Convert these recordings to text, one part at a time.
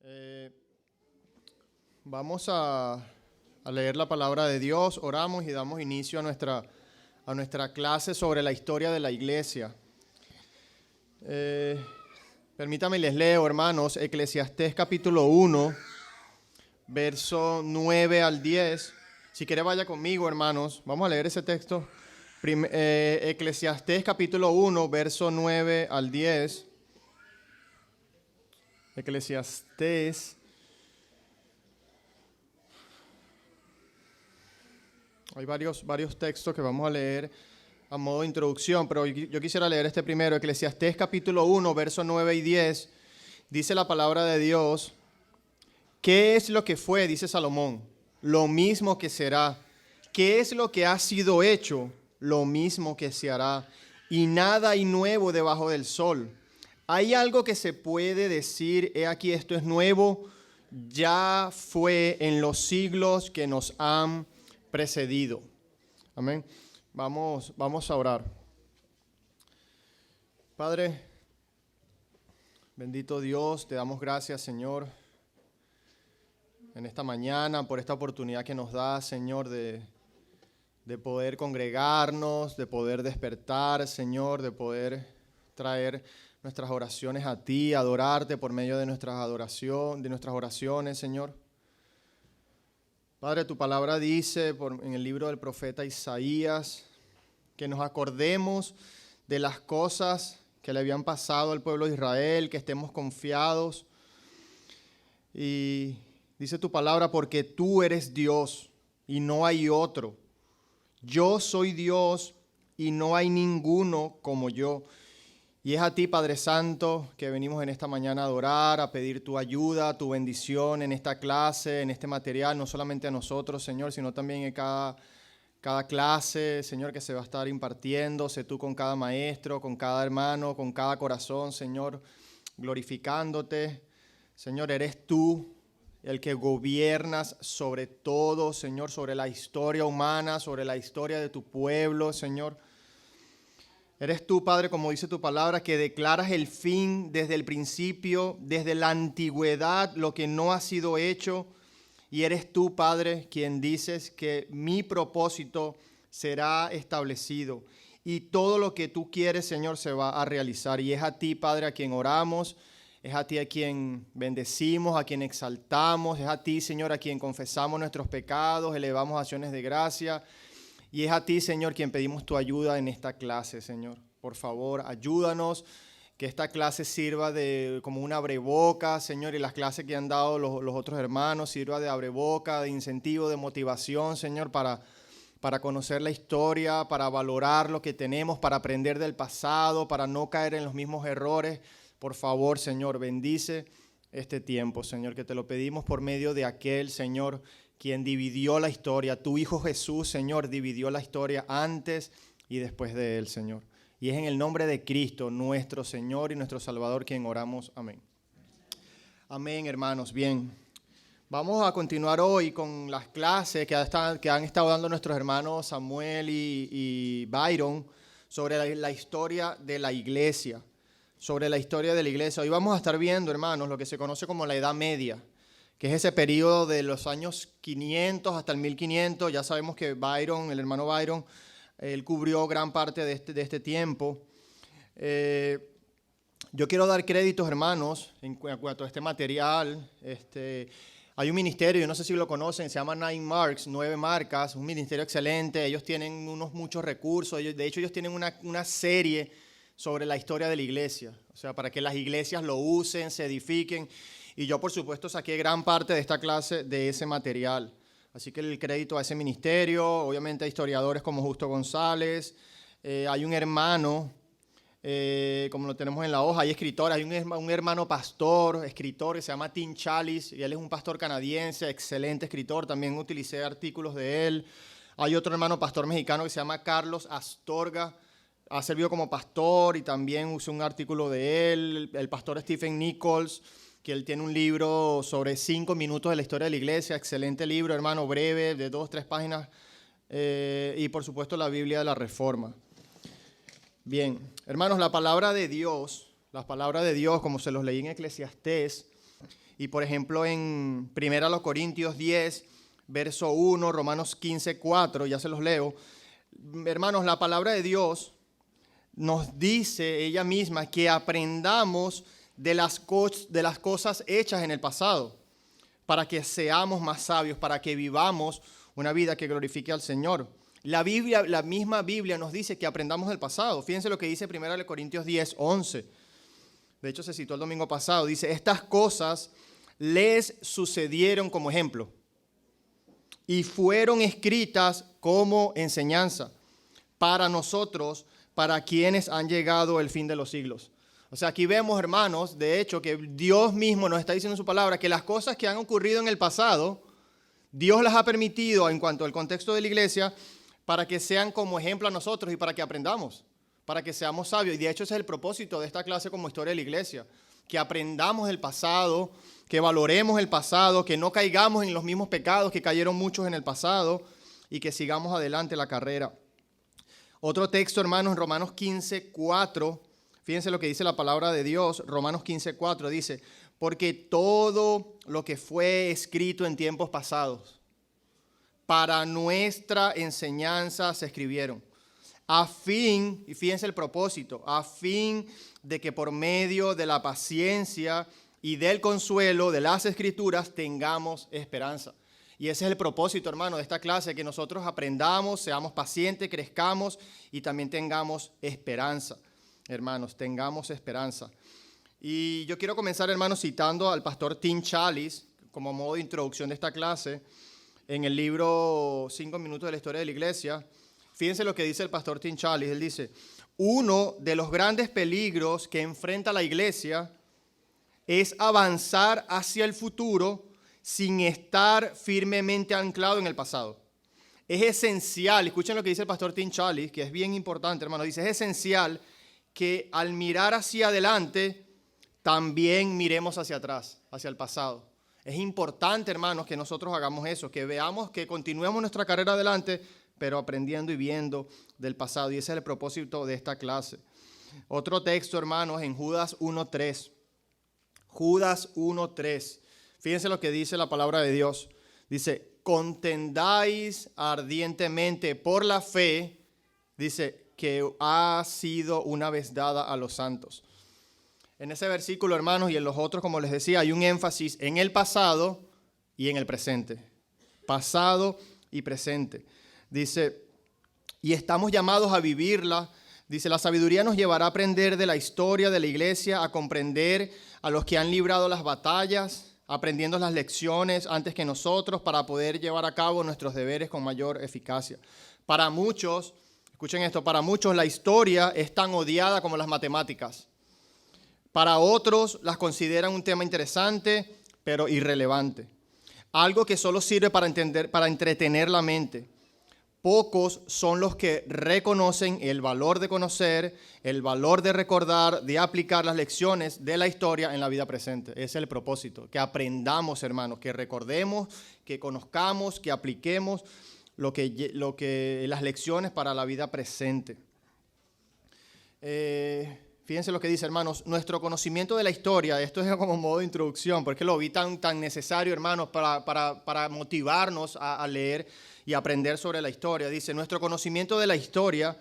Eh, Vamos a leer la palabra de Dios, oramos y damos inicio a nuestra clase sobre la historia de la iglesia. Permítanme les leo, hermanos, Eclesiastés capítulo 1, verso 9 al 10. Si quiere vaya conmigo, hermanos, vamos a leer ese texto. Eclesiastés capítulo 1, verso 9 al 10. Eclesiastés. Hay varios textos que vamos a leer a modo de introducción, pero yo quisiera leer este primero. Eclesiastés capítulo 1, versos 9 y 10. Dice la palabra de Dios: ¿qué es lo que fue? Dice Salomón. Lo mismo que será. ¿Qué es lo que ha sido hecho? Lo mismo que se hará. Y nada hay nuevo debajo del sol. ¿Hay algo que se puede decir, he aquí esto es nuevo? Ya fue en los siglos que nos han precedido. Amén. Vamos a orar. Padre, bendito Dios, te damos gracias, Señor, en esta mañana por esta oportunidad que nos da, Señor, de poder congregarnos, de poder despertar, Señor, de poder traer nuestras oraciones a ti, adorarte por medio de nuestras oraciones, Señor. Padre, tu palabra dice en el libro del profeta Isaías que nos acordemos de las cosas que le habían pasado al pueblo de Israel, que estemos confiados. Y dice tu palabra, porque tú eres Dios y no hay otro. Yo soy Dios y no hay ninguno como yo. Y es a ti, Padre Santo, que venimos en esta mañana a adorar, a pedir tu ayuda, tu bendición en esta clase, en este material, no solamente a nosotros, Señor, sino también en cada clase, Señor, que se va a estar impartiendo. Sé tú con cada maestro, con cada hermano, con cada corazón, Señor, glorificándote. Señor, eres tú el que gobiernas sobre todo, Señor, sobre la historia humana, sobre la historia de tu pueblo, Señor. Eres tú, Padre, como dice tu palabra, que declaras el fin desde el principio, desde la antigüedad, lo que no ha sido hecho. Y eres tú, Padre, quien dices que mi propósito será establecido. Y todo lo que tú quieres, Señor, se va a realizar. Y es a ti, Padre, a quien oramos. Es a ti a quien bendecimos, a quien exaltamos. Es a ti, Señor, a quien confesamos nuestros pecados, elevamos acciones de gracia. Y es a ti, Señor, quien pedimos tu ayuda en esta clase, Señor. Por favor, ayúdanos, que esta clase sirva como un abreboca, Señor, y las clases que han dado los otros hermanos sirva de abreboca, de incentivo, de motivación, Señor, para conocer la historia, para valorar lo que tenemos, para aprender del pasado, para no caer en los mismos errores. Por favor, Señor, bendice este tiempo, Señor, que te lo pedimos por medio de aquel, Señor, quien dividió la historia. Tu Hijo Jesús, Señor, dividió la historia antes y después de él, Señor. Y es en el nombre de Cristo, nuestro Señor y nuestro Salvador, quien oramos. Amén. Amén, hermanos. Bien, vamos a continuar hoy con las clases que han estado dando nuestros hermanos Samuel y Byron sobre la historia de la iglesia. Sobre la historia de la iglesia. Hoy vamos a estar viendo, hermanos, lo que se conoce como la Edad Media, que es ese periodo de los años 500 hasta el 1500. Ya sabemos que Byron, el hermano Byron, él cubrió gran parte de este tiempo. Yo quiero dar créditos, hermanos, en cuanto a este material. Hay un ministerio, yo no sé si lo conocen, se llama 9 Marcas, un ministerio excelente. Ellos tienen muchos recursos. De hecho, ellos tienen una serie sobre la historia de la iglesia, o sea, para que las iglesias lo usen, se edifiquen. Y yo, por supuesto, saqué gran parte de esta clase de ese material. Así que el crédito a ese ministerio. Obviamente hay historiadores como Justo González. Hay un hermano, como lo tenemos en la hoja, hay escritores. Hay un hermano pastor, escritor, que se llama Tim Challies, y él es un pastor canadiense, excelente escritor. También utilicé artículos de él. Hay otro hermano pastor mexicano que se llama Carlos Astorga. Ha servido como pastor y también usé un artículo de él. El pastor Stephen Nichols, que él tiene un libro sobre 5 minutos de la historia de la iglesia. Excelente libro, hermano, breve, de 2-3 páginas. Y por supuesto la Biblia de la Reforma. Bien, hermanos, la palabra de Dios, como se los leí en Eclesiastés, Y por ejemplo en 1 Corintios 10, verso 1, Romanos 15, 4, ya se los leo. Hermanos, la palabra de Dios nos dice ella misma que aprendamos de las cosas hechas en el pasado, para que seamos más sabios, para que vivamos una vida que glorifique al Señor. La misma Biblia nos dice que aprendamos del pasado. Fíjense lo que dice 1 Corintios 10, 11. De hecho, se citó el domingo pasado. Dice, estas cosas les sucedieron como ejemplo y fueron escritas como enseñanza para nosotros, para quienes han llegado el fin de los siglos. O sea, aquí vemos, hermanos, de hecho, que Dios mismo nos está diciendo en su palabra que las cosas que han ocurrido en el pasado, Dios las ha permitido en cuanto al contexto de la iglesia para que sean como ejemplo a nosotros y para que aprendamos, para que seamos sabios. Y de hecho ese es el propósito de esta clase como historia de la iglesia, que aprendamos del pasado, que valoremos el pasado, que no caigamos en los mismos pecados que cayeron muchos en el pasado y que sigamos adelante la carrera. Otro texto, hermanos, en Romanos 15, 4, fíjense lo que dice la palabra de Dios, Romanos 15, 4, dice, porque todo lo que fue escrito en tiempos pasados, para nuestra enseñanza se escribieron, a fin, y fíjense el propósito, a fin de que por medio de la paciencia y del consuelo de las Escrituras tengamos esperanza. Y ese es el propósito, hermano, de esta clase, que nosotros aprendamos, seamos pacientes, crezcamos y también tengamos esperanza. Hermanos, tengamos esperanza. Y yo quiero comenzar, hermanos, citando al pastor Tim Challies como modo de introducción de esta clase en el libro 5 minutos de la historia de la iglesia. Fíjense lo que dice el pastor Tim Challies. Él dice, uno de los grandes peligros que enfrenta la iglesia es avanzar hacia el futuro sin estar firmemente anclado en el pasado. Es esencial, escuchen lo que dice el pastor Tim Challies, que es bien importante, hermano. Dice, es esencial que al mirar hacia adelante, también miremos hacia atrás, hacia el pasado. Es importante, hermanos, que nosotros hagamos eso, que veamos, que continuemos nuestra carrera adelante, pero aprendiendo y viendo del pasado. Y ese es el propósito de esta clase. Otro texto, hermanos, en Judas 1:3. Judas 1:3. Fíjense lo que dice la palabra de Dios. Dice, contendáis ardientemente por la fe, dice, que ha sido una vez dada a los santos. En ese versículo, hermanos, y en los otros, como les decía, hay un énfasis en el pasado y en el presente. Pasado y presente. Dice, y estamos llamados a vivirla. Dice, la sabiduría nos llevará a aprender de la historia de la iglesia, a comprender a los que han librado las batallas, aprendiendo las lecciones antes que nosotros para poder llevar a cabo nuestros deberes con mayor eficacia. Para muchos, escuchen esto, para muchos la historia es tan odiada como las matemáticas. Para otros las consideran un tema interesante, pero irrelevante. Algo que solo sirve para entretener la mente. Pocos son los que reconocen el valor de conocer, el valor de recordar, de aplicar las lecciones de la historia en la vida presente. Ese es el propósito, que aprendamos, hermanos, que recordemos, que conozcamos, que apliquemos las lecciones para la vida presente. Fíjense lo que dice, hermanos, nuestro conocimiento de la historia, esto es como modo de introducción, porque lo vi tan necesario, hermanos, para motivarnos a leer y aprender sobre la historia. Dice, nuestro conocimiento de la historia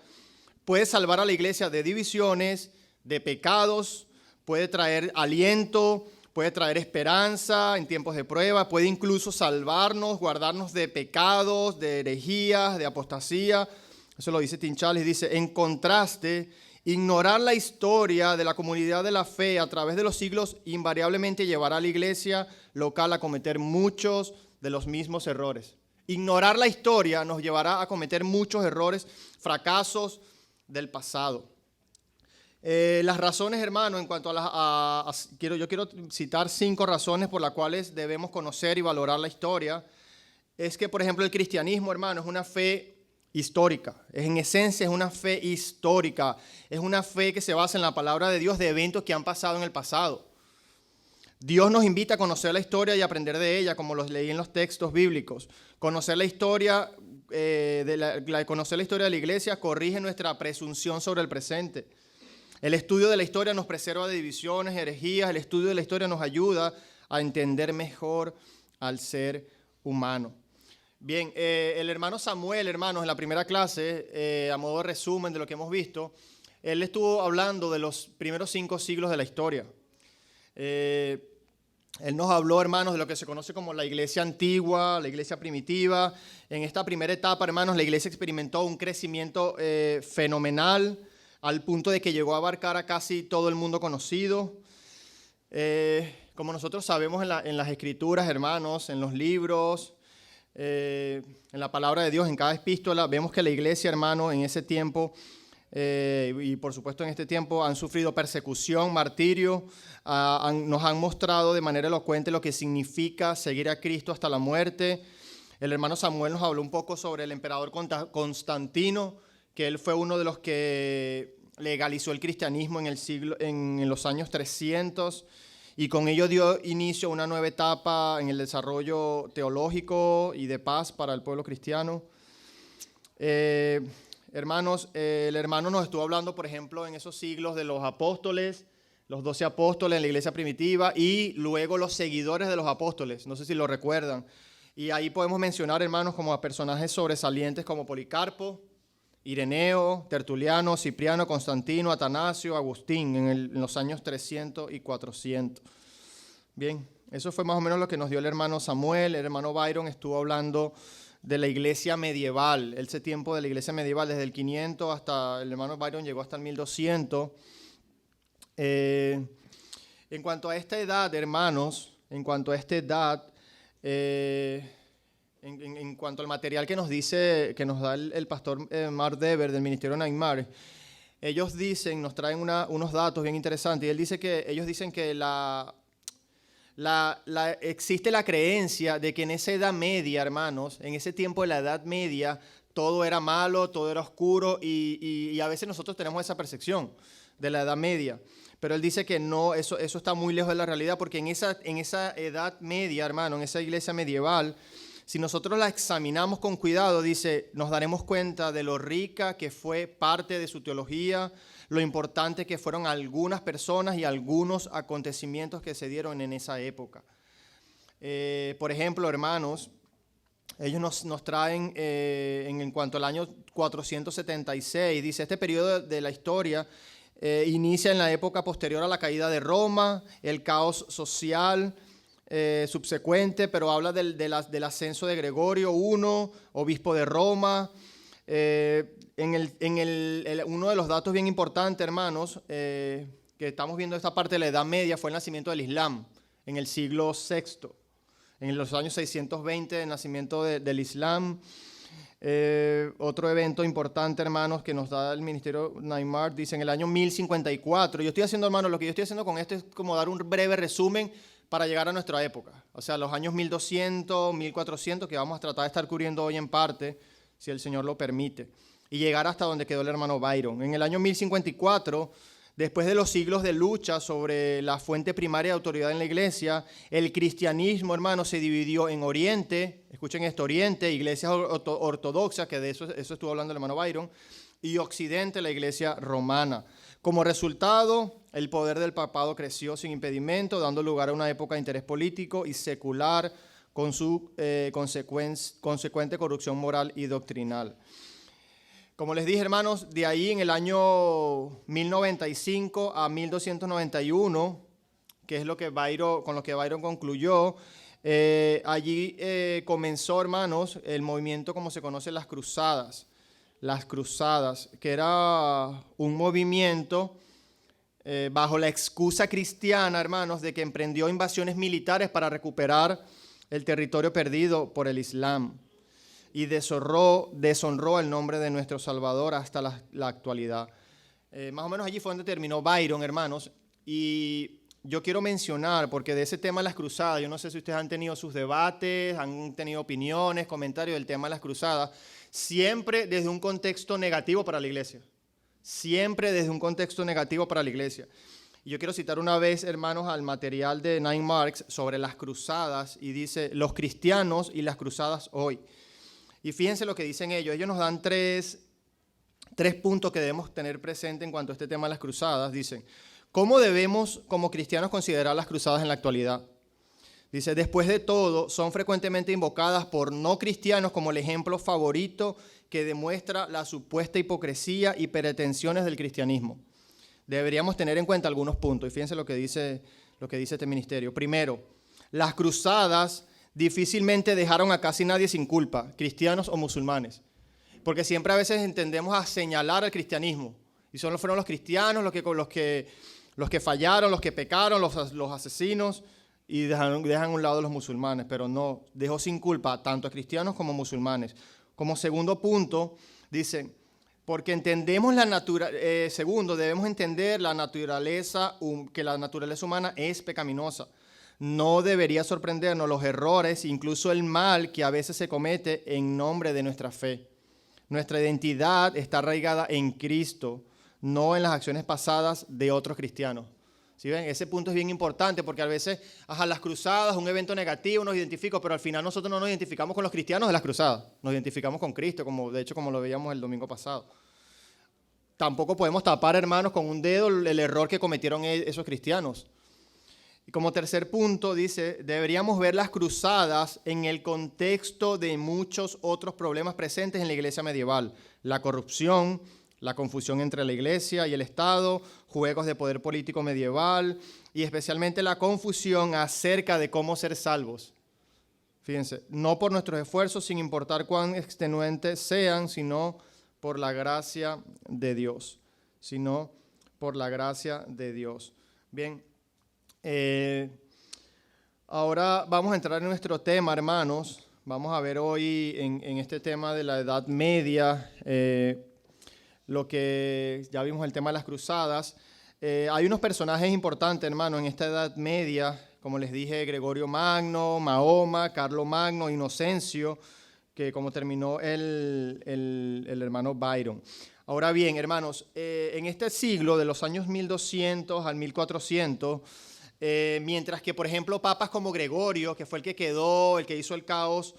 puede salvar a la iglesia de divisiones, de pecados, puede traer aliento, puede traer esperanza en tiempos de prueba, puede incluso salvarnos, guardarnos de pecados, de herejías, de apostasía. Eso lo dice Tim Challies. Dice, en contraste, ignorar la historia de la comunidad de la fe a través de los siglos invariablemente llevará a la iglesia local a cometer muchos de los mismos errores. Ignorar la historia nos llevará a cometer muchos errores, fracasos del pasado. Las razones, hermano, en cuanto yo quiero citar 5 razones por las cuales debemos conocer y valorar la historia. Es que, por ejemplo, el cristianismo, hermano, es una fe histórica. En esencia es una fe histórica. Es una fe que se basa en la palabra de Dios de eventos que han pasado en el pasado. Dios nos invita a conocer la historia y aprender de ella, como los leí en los textos bíblicos. Conocer la historia de la iglesia corrige nuestra presunción sobre el presente. El estudio de la historia nos preserva de divisiones, herejías. El estudio de la historia nos ayuda a entender mejor al ser humano. Bien, el hermano Samuel, hermanos, en la primera clase, a modo de resumen de lo que hemos visto, él estuvo hablando de los primeros 5 siglos de la historia. Él nos habló, hermanos, de lo que se conoce como la iglesia antigua, la iglesia primitiva. En esta primera etapa, hermanos, la iglesia experimentó un crecimiento fenomenal al punto de que llegó a abarcar a casi todo el mundo conocido. Como nosotros sabemos en las escrituras, hermanos, en los libros, en la palabra de Dios, en cada epístola, vemos que la iglesia, hermanos, en ese tiempo y por supuesto en este tiempo han sufrido persecución, martirio, nos han mostrado de manera elocuente lo que significa seguir a Cristo hasta la muerte. El hermano Samuel nos habló un poco sobre el emperador Constantino, que él fue uno de los que legalizó el cristianismo en los años 300 y con ello dio inicio a una nueva etapa en el desarrollo teológico y de paz para el pueblo cristiano. Hermanos, el hermano nos estuvo hablando, por ejemplo, en esos siglos de los apóstoles, los 12 apóstoles en la iglesia primitiva y luego los seguidores de los apóstoles, no sé si lo recuerdan. Y ahí podemos mencionar, hermanos, como a personajes sobresalientes como Policarpo, Ireneo, Tertuliano, Cipriano, Constantino, Atanasio, Agustín, en los años 300 y 400. Bien, eso fue más o menos lo que nos dio el hermano Samuel. El hermano Byron estuvo hablando de la iglesia medieval, ese tiempo de la iglesia medieval, desde el 500 hasta, el hermano Byron llegó hasta el 1200. En cuanto a esta edad, hermanos, en cuanto a esta edad, en cuanto al material que nos dice, que nos da el pastor Mark Dever del Ministerio Nine, ellos dicen, nos traen unos datos bien interesantes, y ellos dicen que existe la creencia de que en esa edad media, hermanos, en ese tiempo de la edad media, todo era malo, todo era oscuro, y a veces nosotros tenemos esa percepción de la edad media. Pero él dice que no, eso está muy lejos de la realidad, porque en esa edad media, hermano, en esa iglesia medieval, si nosotros la examinamos con cuidado, dice, nos daremos cuenta de lo rica que fue parte de su teología, lo importante que fueron algunas personas y algunos acontecimientos que se dieron en esa época. Por ejemplo, hermanos, ellos nos traen en cuanto al año 476, dice, este periodo de la historia inicia en la época posterior a la caída de Roma, el caos social subsecuente, pero habla del ascenso de Gregorio I, obispo de Roma. Uno de los datos bien importantes, hermanos, que estamos viendo esta parte de la Edad Media fue el nacimiento del Islam en el siglo VI. En los años 620, el nacimiento del Islam. Otro evento importante, hermanos, que nos da el Ministerio Neymar, dice en el año 1054. Yo estoy haciendo, hermanos, lo que yo estoy haciendo con esto es como dar un breve resumen para llegar a nuestra época. O sea, los años 1200, 1400, que vamos a tratar de estar cubriendo hoy en parte, si el Señor lo permite, y llegar hasta donde quedó el hermano Byron. En el año 1054, después de los siglos de lucha sobre la fuente primaria de autoridad en la iglesia, el cristianismo, hermanos, se dividió en Oriente, escuchen esto, Oriente, iglesias ortodoxas, que de eso estuvo hablando el hermano Byron, y Occidente, la iglesia romana. Como resultado, el poder del papado creció sin impedimento, dando lugar a una época de interés político y secular con su consecuente corrupción moral y doctrinal. Como les dije, hermanos, de ahí en el año 1095 a 1291, que es con lo que Byron concluyó, allí comenzó, hermanos, el movimiento como se conoce las cruzadas. Las cruzadas, que era un movimiento bajo la excusa cristiana, hermanos, de que emprendió invasiones militares para recuperar el territorio perdido por el Islam y deshonró el nombre de nuestro Salvador hasta la actualidad. Más o menos allí fue donde terminó Byron, hermanos, y yo quiero mencionar, porque de ese tema de las cruzadas, yo no sé si ustedes han tenido sus debates, han tenido opiniones, comentarios del tema de las cruzadas, siempre desde un contexto negativo para la iglesia. Siempre desde un contexto negativo para la iglesia. Y yo quiero citar una vez, hermanos, al material de Nine Marks sobre las cruzadas, y dice, los cristianos y las cruzadas hoy. Y fíjense lo que dicen ellos. Ellos nos dan tres puntos que debemos tener presente en cuanto a este tema de las cruzadas. Dicen, ¿cómo debemos como cristianos considerar las cruzadas en la actualidad? Dice, después de todo, son frecuentemente invocadas por no cristianos como el ejemplo favorito que demuestra la supuesta hipocresía y pretensiones del cristianismo. Deberíamos tener en cuenta algunos puntos, y fíjense lo que dice este ministerio. Primero, las cruzadas difícilmente dejaron a casi nadie sin culpa, cristianos o musulmanes, porque siempre a veces tendemos a señalar al cristianismo, y fueron los cristianos los que fallaron, los que pecaron, los asesinos, y dejan a un lado a los musulmanes, pero no, dejó sin culpa tanto a cristianos como a musulmanes. Como segundo punto, dice, porque entendemos segundo, debemos entender que la naturaleza humana es pecaminosa. No debería sorprendernos los errores, incluso el mal que a veces se comete en nombre de nuestra fe. Nuestra identidad está arraigada en Cristo, no en las acciones pasadas de otros cristianos. ¿Sí ven? Ese punto es bien importante porque a veces, las cruzadas, un evento negativo, nos identificamos, pero al final nosotros no nos identificamos con los cristianos de las cruzadas, nos identificamos con Cristo, como lo veíamos el domingo pasado. Tampoco podemos tapar, hermanos, con un dedo el error que cometieron esos cristianos. Y como tercer punto, dice, deberíamos ver las cruzadas en el contexto de muchos otros problemas presentes en la iglesia medieval. La corrupción, la confusión entre la iglesia y el Estado, juegos de poder político medieval y especialmente la confusión acerca de cómo ser salvos. Fíjense, no por nuestros esfuerzos, sin importar cuán extenuantes sean, sino por la gracia de Dios. Bien, ahora vamos a entrar en nuestro tema, hermanos. Vamos a ver hoy en este tema de la Edad Media, lo que ya vimos el tema de las cruzadas. Hay unos personajes importantes, hermano, en esta Edad Media, como les dije, Gregorio Magno, Mahoma, Carlo Magno, Inocencio, que como terminó el hermano Byron. Ahora bien, hermanos, en este siglo de los años 1200 al 1400, mientras que, por ejemplo, papas como Gregorio, que fue el que hizo el caos,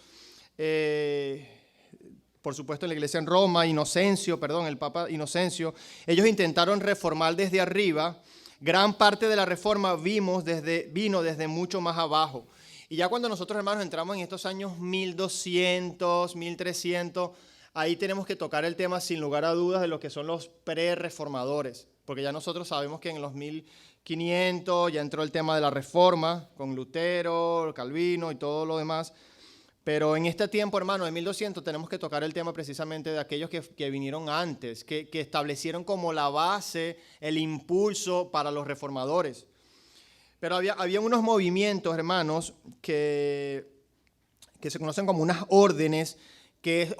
por supuesto en la iglesia en Roma, el Papa Inocencio, ellos intentaron reformar desde arriba. Gran parte de la reforma vino desde mucho más abajo. Y ya cuando nosotros, hermanos, entramos en estos años 1200, 1300, ahí tenemos que tocar el tema sin lugar a dudas de lo que son los pre-reformadores, porque ya nosotros sabemos que en los 1500 ya entró el tema de la reforma, con Lutero, Calvino y todo lo demás. Pero en este tiempo, hermano, de 1200, tenemos que tocar el tema precisamente de aquellos que vinieron antes, que establecieron como la base, el impulso para los reformadores. Pero había unos movimientos, hermanos, que se conocen como unas órdenes que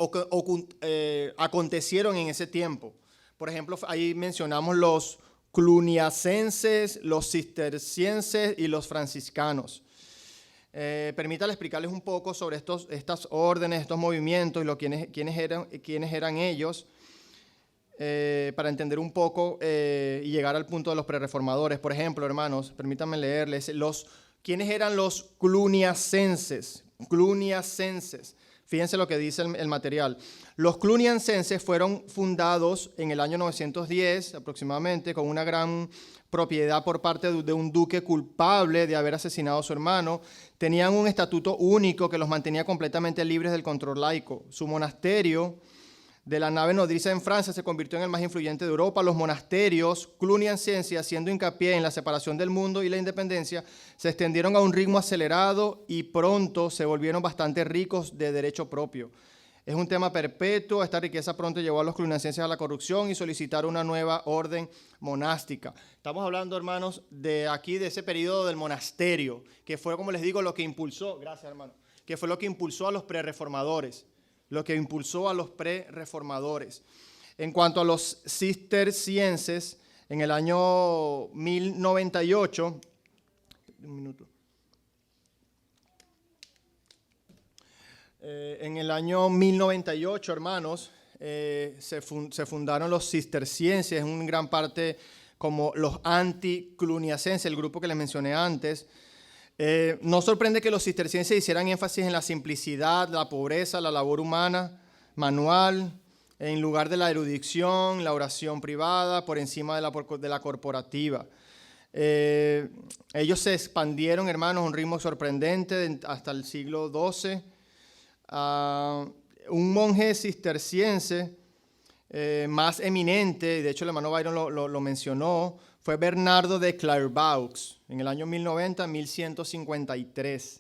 acontecieron en ese tiempo. Por ejemplo, ahí mencionamos los cluniacenses, los cistercienses y los franciscanos. Permítale explicarles un poco sobre estas órdenes, estos movimientos y quiénes eran ellos, para entender un poco y llegar al punto de los prerreformadores. Por ejemplo, hermanos, permítanme leerles quiénes eran los cluniacenses. Fíjense lo que dice el material. Los cluniacenses fueron fundados en el año 910 aproximadamente, con una gran propiedad por parte de un duque culpable de haber asesinado a su hermano. Tenían un estatuto único que los mantenía completamente libres del control laico. Su monasterio de la nave nodriza en Francia se convirtió en el más influyente de Europa. Los monasterios cluniacenses, haciendo hincapié en la separación del mundo y la independencia, se extendieron a un ritmo acelerado y pronto se volvieron bastante ricos de derecho propio. Es un tema perpetuo. Esta riqueza pronto llevó a los cluniacenses a la corrupción y solicitaron una nueva orden monástica. Estamos hablando, hermanos, de ese periodo del monasterio, que fue, como les digo, lo que impulsó, gracias, hermano, que fue lo que impulsó a los prerreformadores. En cuanto a los cistercienses, en el año 1098, hermanos, se fundaron los cistercienses, en gran parte como los anticluniacenses, el grupo que les mencioné antes. No sorprende que los cistercienses hicieran énfasis en la simplicidad, la pobreza, la labor humana, manual, en lugar de la erudición, la oración privada, por encima de la corporativa. Ellos se expandieron, hermanos, a un ritmo sorprendente hasta el siglo XII. Un monje cisterciense más eminente, de hecho el hermano Byron lo mencionó, fue Bernardo de Clairvaux, en el año 1090-1153.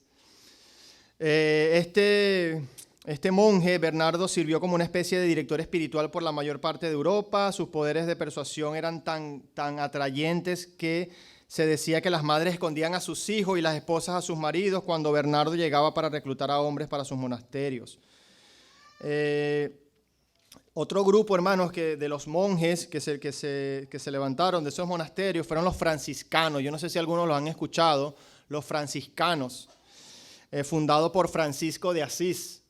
Este monje, Bernardo, sirvió como una especie de director espiritual por la mayor parte de Europa. Sus poderes de persuasión eran tan atrayentes que se decía que las madres escondían a sus hijos y las esposas a sus maridos cuando Bernardo llegaba para reclutar a hombres para sus monasterios. Otro grupo, hermanos, de los monjes que se levantaron de esos monasterios fueron los franciscanos. Yo no sé si algunos lo han escuchado, los franciscanos, fundado por Francisco de Asís.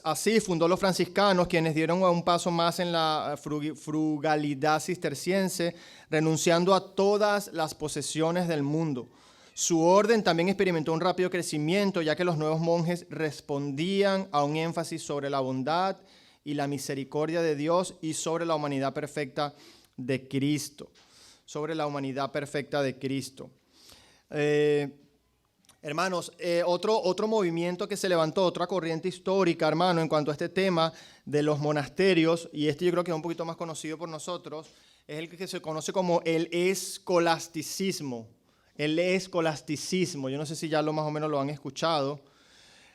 Así fundó los franciscanos, quienes dieron un paso más en la frugalidad cisterciense, renunciando a todas las posesiones del mundo. Su orden también experimentó un rápido crecimiento, ya que los nuevos monjes respondían a un énfasis sobre la bondad y la misericordia de Dios y sobre la humanidad perfecta de Cristo. Sobre la humanidad perfecta de Cristo. Hermanos, otro movimiento que se levantó, otra corriente histórica, hermano, en cuanto a este tema de los monasterios, y este yo creo que es un poquito más conocido por nosotros, es el que se conoce como el escolasticismo. El escolasticismo, yo no sé si ya más o menos lo han escuchado.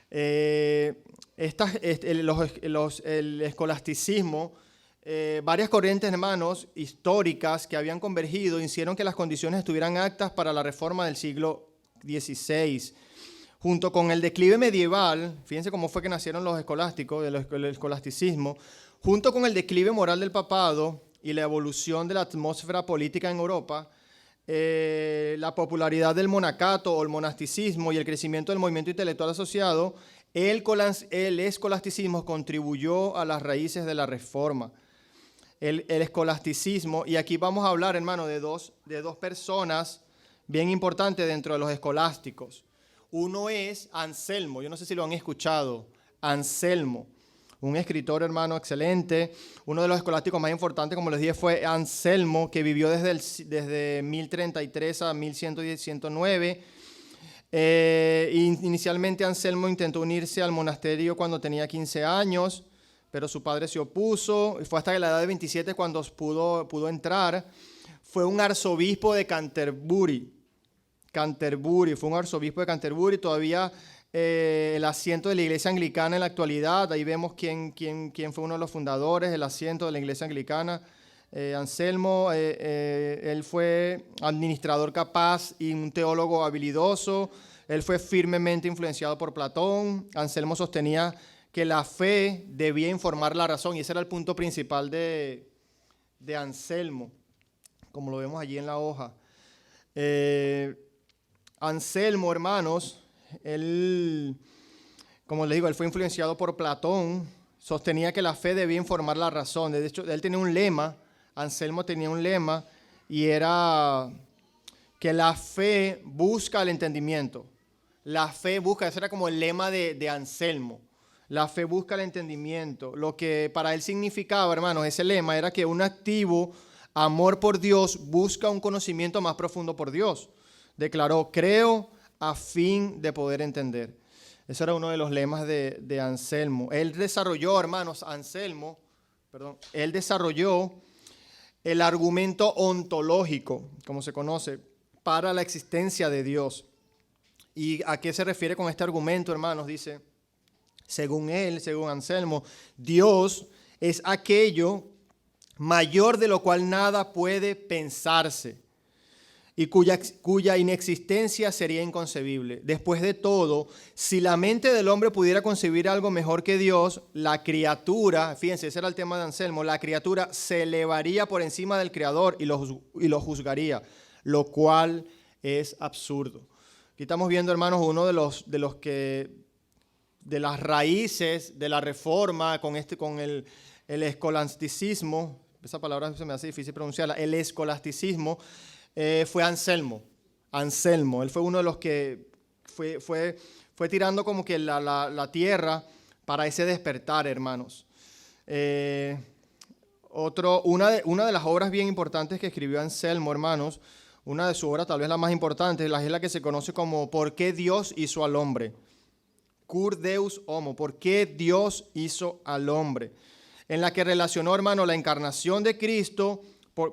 El escolasticismo, varias corrientes, hermanos, históricas que habían convergido hicieron que las condiciones estuvieran aptas para la reforma del siglo XVI. Junto con el declive medieval, fíjense cómo fue que nacieron los escolásticos, el escolasticismo, junto con el declive moral del papado y la evolución de la atmósfera política en Europa, la popularidad del monacato o el monasticismo y el crecimiento del movimiento intelectual asociado, el escolasticismo contribuyó a las raíces de la reforma. El escolasticismo, y aquí vamos a hablar, hermano, de dos personas bien importantes dentro de los escolásticos. Uno es Anselmo, yo no sé si lo han escuchado, Anselmo. Un escritor, hermano, excelente. Uno de los escolásticos más importantes, como les dije, fue Anselmo, que vivió desde 1033 a 1109. Inicialmente Anselmo intentó unirse al monasterio cuando tenía 15 años, pero su padre se opuso. Fue hasta la edad de 27 cuando pudo entrar. Fue un arzobispo de Canterbury. Fue un arzobispo de Canterbury. Todavía el asiento de la iglesia anglicana en la actualidad, ahí vemos quién fue uno de los fundadores, el asiento de la iglesia anglicana, Anselmo. Él fue administrador capaz y un teólogo habilidoso. Él fue firmemente influenciado por Platón. Anselmo sostenía que la fe debía informar la razón, y ese era el punto principal de Anselmo, como lo vemos allí en la hoja. Anselmo, hermanos, él, como les digo, él fue influenciado por Platón, sostenía que la fe debía informar la razón. De hecho, él tenía un lema, Anselmo tenía un lema, y era que la fe busca el entendimiento. La fe busca, ese era como el lema de Anselmo. La fe busca el entendimiento. Lo que para él significaba, hermanos, ese lema era que un activo amor por Dios busca un conocimiento más profundo por Dios. Declaró, creo a fin de poder entender. Ese era uno de los lemas de Anselmo. Él desarrolló, hermanos, él desarrolló el argumento ontológico, como se conoce, para la existencia de Dios. ¿Y a qué se refiere con este argumento, hermanos? Dice, según Anselmo, Dios es aquello mayor de lo cual nada puede pensarse y cuya inexistencia sería inconcebible. Después de todo, si la mente del hombre pudiera concebir algo mejor que Dios, la criatura, fíjense, ese era el tema de Anselmo, la criatura se elevaría por encima del Creador y lo juzgaría, lo cual es absurdo. Aquí estamos viendo, hermanos, uno de las raíces de la reforma con el escolasticismo. Esa palabra se me hace difícil pronunciarla. El escolasticismo fue Anselmo. Él fue uno de los que fue tirando como que la tierra para ese despertar, hermanos. Una de las obras bien importantes que escribió Anselmo, hermanos, una de sus obras tal vez la más importante, es la que se conoce como ¿Por qué Dios hizo al hombre? Cur Deus Homo, ¿por qué Dios hizo al hombre? En la que relacionó, hermano, la encarnación de Cristo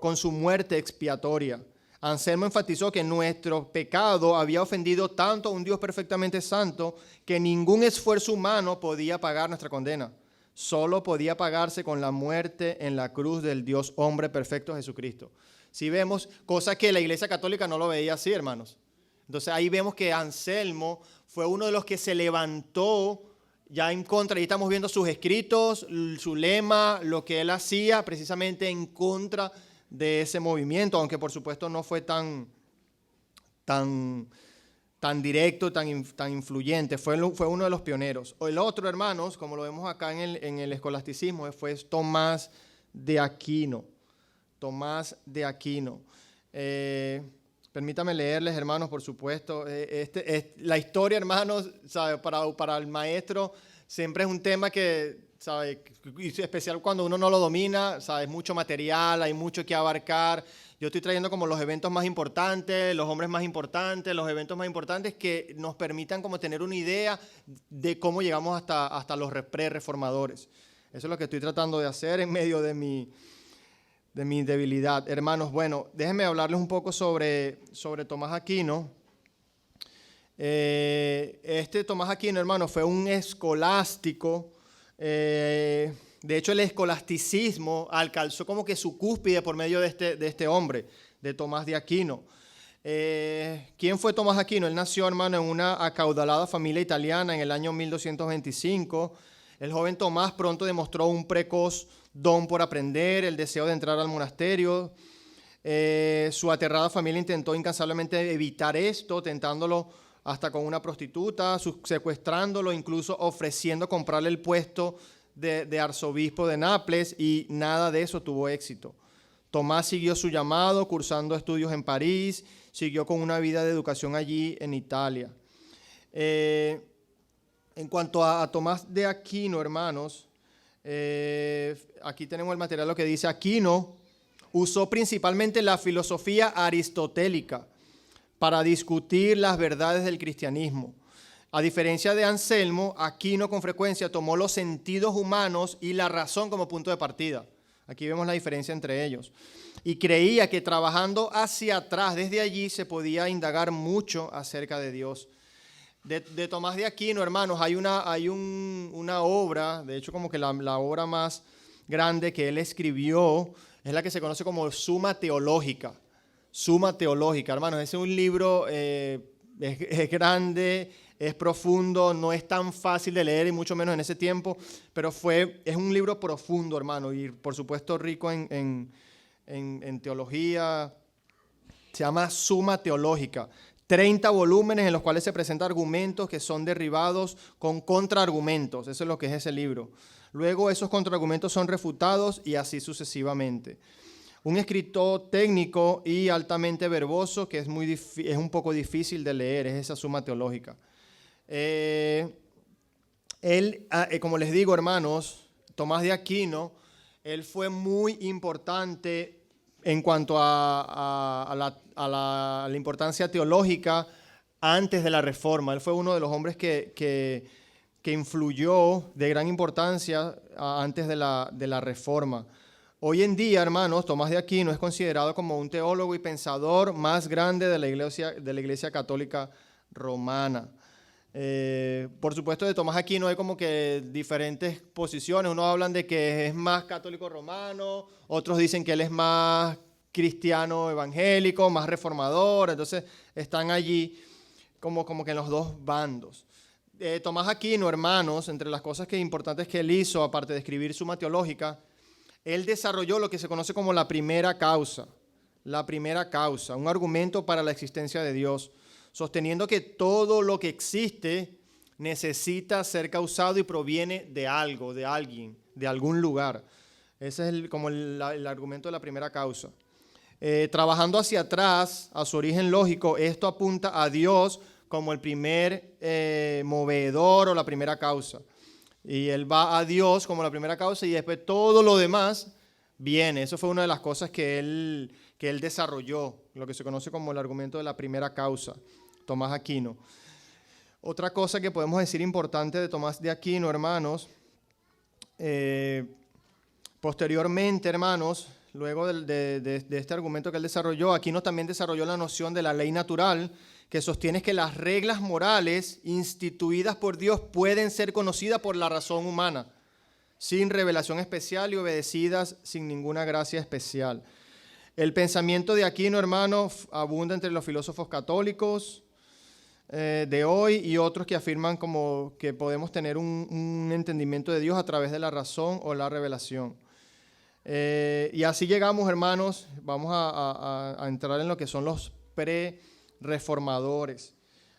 con su muerte expiatoria. Anselmo enfatizó que nuestro pecado había ofendido tanto a un Dios perfectamente santo que ningún esfuerzo humano podía pagar nuestra condena. Solo podía pagarse con la muerte en la cruz del Dios hombre perfecto Jesucristo. Si vemos, cosa que la Iglesia Católica no lo veía así, hermanos. Entonces ahí vemos que Anselmo fue uno de los que se levantó ya en contra. Ahí estamos viendo sus escritos, su lema, lo que él hacía precisamente en contra de ese movimiento, aunque por supuesto no fue tan directo, tan influyente. Fue uno de los pioneros. El otro, hermanos, como lo vemos acá en el escolasticismo, fue Tomás de Aquino. Tomás de Aquino. Permítame leerles, hermanos, por supuesto. La historia, hermanos, ¿sabe? Para el maestro siempre es un tema que, ¿sabe? Especial cuando uno no lo domina, ¿sabe? Es mucho material, hay mucho que abarcar. Yo estoy trayendo como los eventos más importantes, los hombres más importantes, los eventos más importantes que nos permitan como tener una idea de cómo llegamos hasta los pre-reformadores. Eso es lo que estoy tratando de hacer en medio de mi debilidad. Hermanos, bueno, déjenme hablarles un poco sobre Tomás Aquino. Tomás Aquino, hermanos, fue un escolástico. De hecho, el escolasticismo alcanzó como que su cúspide por medio de este hombre, de Tomás de Aquino. ¿Quién fue Tomás Aquino? Él nació, hermano, en una acaudalada familia italiana en el año 1225. El joven Tomás pronto demostró un precoz don por aprender, el deseo de entrar al monasterio. Su aterrada familia intentó incansablemente evitar esto, tentándolo hasta con una prostituta, secuestrándolo, incluso ofreciendo comprarle el puesto de arzobispo de Nápoles, y nada de eso tuvo éxito. Tomás siguió su llamado, cursando estudios en París, siguió con una vida de educación allí en Italia. En cuanto a Tomás de Aquino, hermanos, aquí tenemos el material, lo que dice: Aquino usó principalmente la filosofía aristotélica para discutir las verdades del cristianismo. A diferencia de Anselmo, Aquino con frecuencia tomó los sentidos humanos y la razón como punto de partida. Aquí vemos la diferencia entre ellos. Y creía que trabajando hacia atrás, desde allí, se podía indagar mucho acerca de Dios. De Tomás de Aquino, hermanos, hay una obra, de hecho como que la obra más grande que él escribió es la que se conoce como Suma Teológica. Suma Teológica, hermanos, ese es un libro, es grande, es profundo, no es tan fácil de leer y mucho menos en ese tiempo, pero es un libro profundo, hermano, y por supuesto rico en teología. Se llama Suma Teológica. 30 volúmenes en los cuales se presentan argumentos que son derribados con contraargumentos. Eso es lo que es ese libro. Luego esos contraargumentos son refutados y así sucesivamente. Un escritor técnico y altamente verboso que es un poco difícil de leer, es esa Suma Teológica. Como les digo, hermanos, Tomás de Aquino, él fue muy importante en cuanto a la importancia teológica antes de la Reforma. Él fue uno de los hombres que influyó de gran importancia antes de la Reforma. Hoy en día, hermanos, Tomás de Aquino es considerado como un teólogo y pensador más grande de la Iglesia Católica Romana. Por supuesto, de Tomás Aquino hay como que diferentes posiciones. Unos hablan de que es más católico romano, otros dicen que él es más cristiano evangélico, más reformador. Entonces están allí como que en los dos bandos. Tomás Aquino, hermanos, entre las cosas importantes que él hizo, aparte de escribir Suma Teológica, él desarrolló lo que se conoce como la primera causa, un argumento para la existencia de Dios, sosteniendo que todo lo que existe necesita ser causado y proviene de algo, de alguien, de algún lugar. Ese es el argumento de la primera causa. Trabajando hacia atrás, a su origen lógico, esto apunta a Dios como el primer movedor o la primera causa. Y él va a Dios como la primera causa y después todo lo demás viene. Eso fue una de las cosas que él desarrolló, lo que se conoce como el argumento de la primera causa, Tomás Aquino. Otra cosa que podemos decir importante de Tomás de Aquino, hermanos, posteriormente, hermanos, luego de este argumento que él desarrolló, Aquino también desarrolló la noción de la ley natural, que sostiene que las reglas morales instituidas por Dios pueden ser conocidas por la razón humana, sin revelación especial y obedecidas sin ninguna gracia especial. El pensamiento de Aquino, hermanos, abunda entre los filósofos católicos de hoy y otros que afirman como que podemos tener un entendimiento de Dios a través de la razón o la revelación. Y así llegamos, hermanos, vamos a entrar en lo que son los pre-reformadores.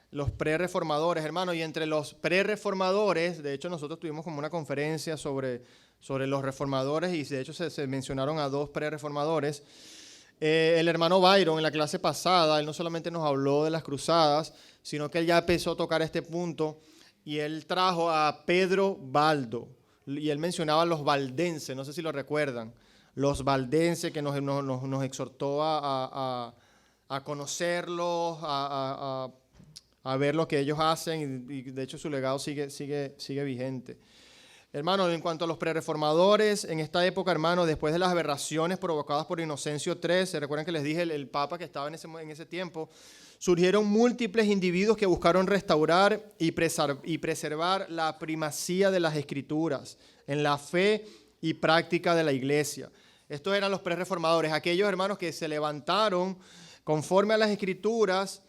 Los pre-reformadores, hermanos, y entre los pre-reformadores, de hecho nosotros tuvimos como una conferencia sobre los reformadores y de hecho se mencionaron a dos pre-reformadores. El hermano Byron en la clase pasada, él no solamente nos habló de las cruzadas, sino que él ya empezó a tocar este punto y él trajo a Pedro Baldo y él mencionaba a los valdenses, no sé si lo recuerdan, los valdenses que nos exhortó a conocerlos, a ver lo que ellos hacen y de hecho su legado sigue vigente. Hermanos, en cuanto a los prereformadores, en esta época, hermanos, después de las aberraciones provocadas por Inocencio III, ¿se recuerdan que les dije el papa que estaba en ese tiempo? Surgieron múltiples individuos que buscaron restaurar y preservar la primacía de las Escrituras en la fe y práctica de la Iglesia. Estos eran los prereformadores, aquellos hermanos que se levantaron conforme a las Escrituras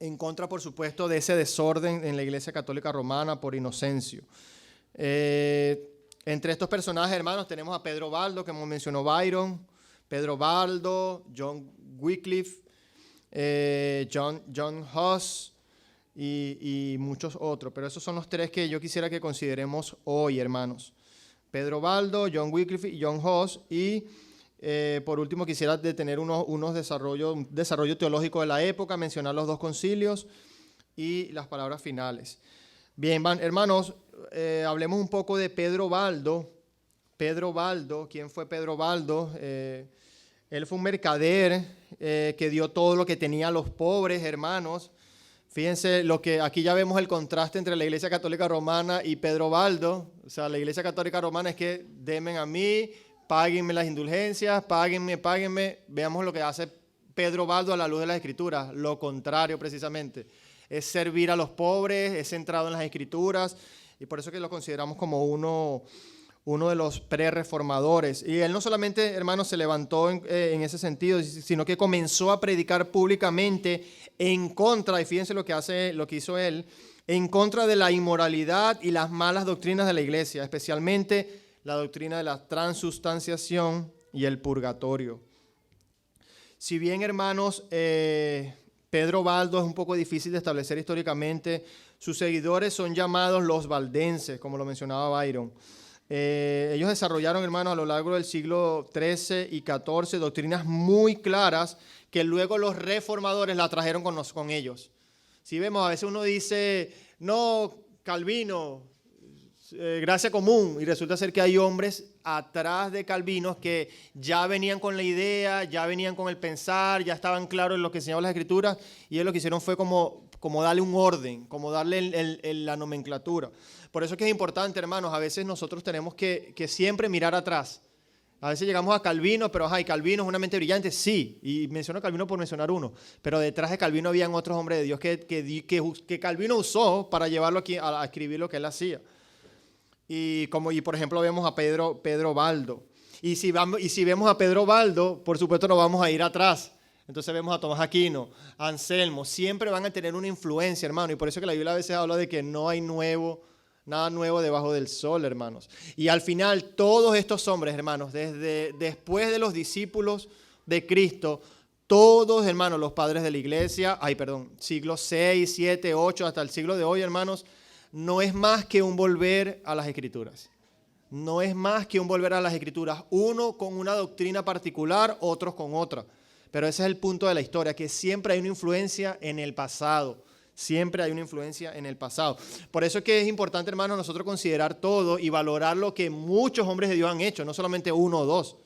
en contra, por supuesto, de ese desorden en la Iglesia Católica Romana por Inocencio. Entre estos personajes, hermanos, tenemos a Pedro Baldo, que mencionó Byron, Pedro Baldo, John Wycliffe, John Huss y muchos otros. Pero esos son los tres que yo quisiera que consideremos hoy, hermanos. Pedro Baldo, John Wycliffe y John Huss. Y por último quisiera detener un desarrollo teológico de la época, mencionar los dos concilios y las palabras finales. Bien, hermanos, hablemos un poco de Pedro Baldo. Pedro Baldo, ¿quién fue Pedro Baldo? Él fue un mercader que dio todo lo que tenía a los pobres, hermanos. Fíjense, aquí ya vemos el contraste entre la Iglesia Católica Romana y Pedro Baldo. O sea, la Iglesia Católica Romana es que denme a mí, páguenme las indulgencias, páguenme. Veamos lo que hace Pedro Baldo a la luz de las Escrituras. Lo contrario, precisamente. Es servir a los pobres, es centrado en las Escrituras, y por eso que lo consideramos como uno de los pre-reformadores. Y él no solamente, hermanos, se levantó en ese sentido, sino que comenzó a predicar públicamente en contra, y fíjense lo que hizo él, en contra de la inmoralidad y las malas doctrinas de la Iglesia, especialmente la doctrina de la transustanciación y el purgatorio. Si bien, hermanos, Pedro Baldo es un poco difícil de establecer históricamente, sus seguidores son llamados los valdenses, como lo mencionaba Byron. Ellos desarrollaron, hermanos, a lo largo del siglo XIII y XIV doctrinas muy claras que luego los reformadores la trajeron con ellos. Si vemos, a veces uno dice, no, Calvino, gracia común, y resulta ser que hay hombres atrás de Calvino que ya venían con la idea, ya venían con el pensar, ya estaban claros en lo que enseñaban las Escrituras, y ellos lo que hicieron fue como darle un orden, como darle la nomenclatura. Por eso es que es importante, hermanos, a veces nosotros tenemos que siempre mirar atrás. A veces llegamos a Calvino, pero y Calvino es una mente brillante, sí, y menciono a Calvino por mencionar uno, pero detrás de Calvino habían otros hombres de Dios que Calvino usó para llevarlo aquí a escribir lo que él hacía. Y por ejemplo vemos a Pedro Baldo. Y si vemos a Pedro Baldo, por supuesto no vamos a ir atrás. Entonces vemos a Tomás Aquino, a Anselmo, siempre van a tener una influencia, hermano. Y por eso que la Biblia a veces habla de que no hay nada nuevo debajo del sol, hermanos. Y al final todos estos hombres, hermanos, después de los discípulos de Cristo, todos, hermanos, los padres de la iglesia, siglos 6, 7, 8, hasta el siglo de hoy, hermanos, no es más que un volver a las Escrituras. No es más que un volver a las Escrituras. Uno con una doctrina particular, otros con otra. Pero ese es el punto de la historia, que siempre hay una influencia en el pasado. Siempre hay una influencia en el pasado. Por eso es que es importante, hermanos, nosotros considerar todo y valorar lo que muchos hombres de Dios han hecho, no solamente uno o dos.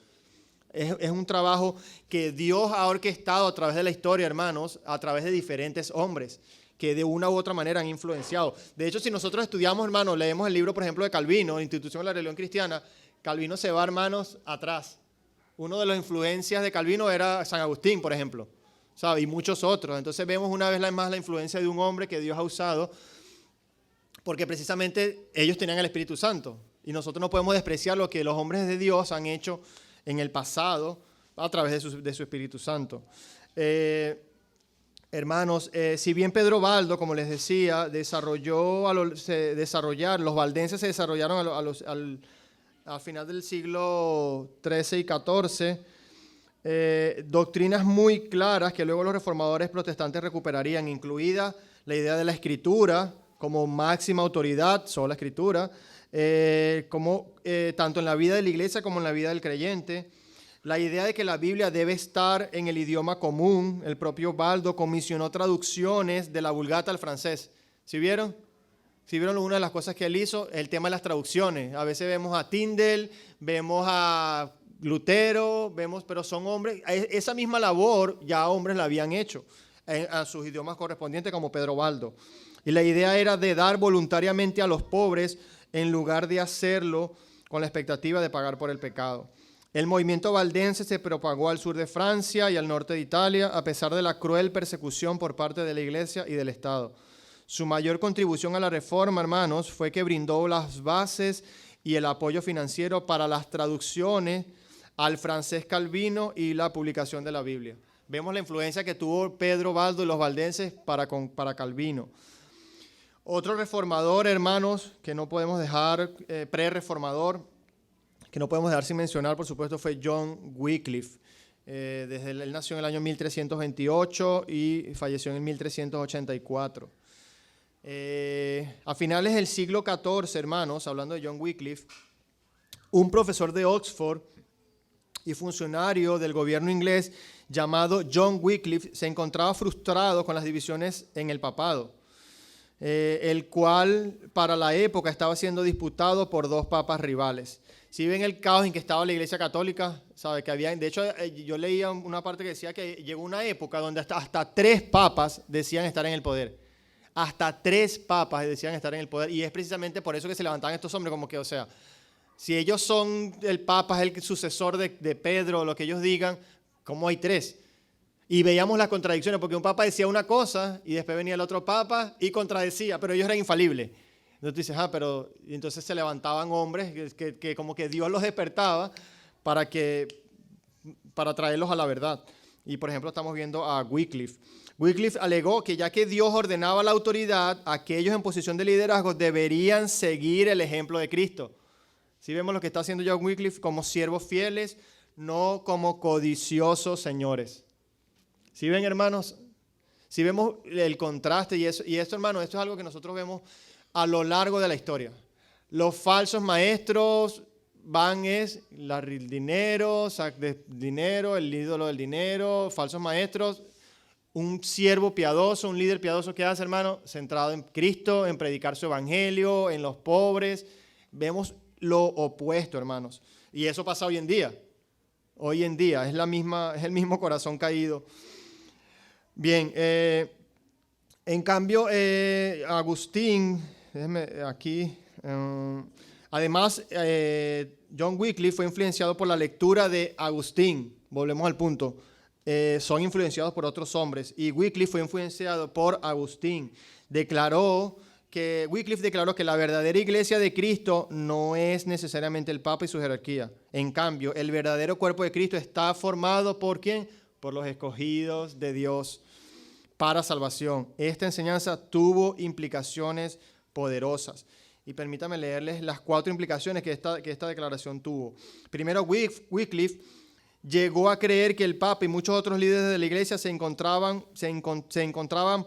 Es un trabajo que Dios ha orquestado a través de la historia, hermanos, a través de diferentes hombres que de una u otra manera han influenciado. De hecho, si nosotros estudiamos, hermanos, leemos el libro, por ejemplo, de Calvino, Institución de la Religión Cristiana, Calvino se va, hermanos, atrás. Uno de las influencias de Calvino era San Agustín, por ejemplo, ¿sabe? Y muchos otros. Entonces vemos una vez más la influencia de un hombre que Dios ha usado, porque precisamente ellos tenían el Espíritu Santo. Y nosotros no podemos despreciar lo que los hombres de Dios han hecho en el pasado a través de su Espíritu Santo. Hermanos, si bien Pedro Baldo, como les decía, los valdenses se desarrollaron al final del siglo XIII y XIV, doctrinas muy claras que luego los reformadores protestantes recuperarían, incluida la idea de la Escritura como máxima autoridad, sola Escritura, tanto en la vida de la iglesia como en la vida del creyente. La idea de que la Biblia debe estar en el idioma común. El propio Baldo comisionó traducciones de la Vulgata al francés. ¿Sí vieron? ¿Sí vieron una de las cosas que él hizo? El tema de las traducciones. A veces vemos a Tyndale, vemos a Lutero, pero son hombres. Esa misma labor ya hombres la habían hecho a sus idiomas correspondientes, como Pedro Baldo. Y la idea era de dar voluntariamente a los pobres en lugar de hacerlo con la expectativa de pagar por el pecado. El movimiento valdense se propagó al sur de Francia y al norte de Italia, a pesar de la cruel persecución por parte de la Iglesia y del Estado. Su mayor contribución a la reforma, hermanos, fue que brindó las bases y el apoyo financiero para las traducciones al francés Calvino y la publicación de la Biblia. Vemos la influencia que tuvo Pedro Baldo y los valdenses para Calvino. Otro reformador, hermanos, que no podemos dejar, pre-reformador, que no podemos dejar sin mencionar, por supuesto, fue John Wycliffe. Él nació en el año 1328 y falleció en el 1384. A finales del siglo XIV, hermanos, hablando de John Wycliffe, un profesor de Oxford y funcionario del gobierno inglés llamado John Wycliffe se encontraba frustrado con las divisiones en el papado, el cual para la época estaba siendo disputado por dos papas rivales. Si ven el caos en que estaba la Iglesia Católica, sabe que había, de hecho yo leía una parte que decía que llegó una época donde hasta 3 papas decían estar en el poder. Hasta 3 papas decían estar en el poder, y es precisamente por eso que se levantaban estos hombres, como que, o sea, si ellos son, el papa es el sucesor de Pedro, lo que ellos digan, ¿cómo hay 3? Y veíamos las contradicciones, porque un papa decía una cosa y después venía el otro papa y contradecía, pero ellos eran infalibles. Entonces tú dices, pero y entonces se levantaban hombres que como que Dios los despertaba para traerlos a la verdad. Y por ejemplo estamos viendo a Wycliffe. Wycliffe alegó que ya que Dios ordenaba la autoridad, aquellos en posición de liderazgo deberían seguir el ejemplo de Cristo. Si vemos lo que está haciendo John Wycliffe, como siervos fieles, no como codiciosos señores. ¿Sí ven, hermanos? Si vemos el contraste y esto, hermanos, esto es algo que nosotros vemos a lo largo de la historia. Los falsos maestros el dinero, el ídolo del dinero, falsos maestros. Un siervo piadoso, un líder piadoso, ¿qué hace, hermano? Centrado en Cristo, en predicar su evangelio, en los pobres. Vemos lo opuesto, hermanos. Y eso pasa hoy en día. Hoy en día es el mismo corazón caído. Bien, en cambio, Agustín, déjeme aquí, además, John Wycliffe fue influenciado por la lectura de Agustín. Volvemos al punto. Son influenciados por otros hombres, y Wycliffe fue influenciado por Agustín. Wycliffe declaró que la verdadera iglesia de Cristo no es necesariamente el Papa y su jerarquía. En cambio, el verdadero cuerpo de Cristo está formado ¿por quién? Por los escogidos de Dios para salvación. Esta enseñanza tuvo implicaciones poderosas. Y permítame leerles las 4 implicaciones que esta declaración tuvo. Primero, Wycliffe llegó a creer que el Papa y muchos otros líderes de la iglesia se encontraban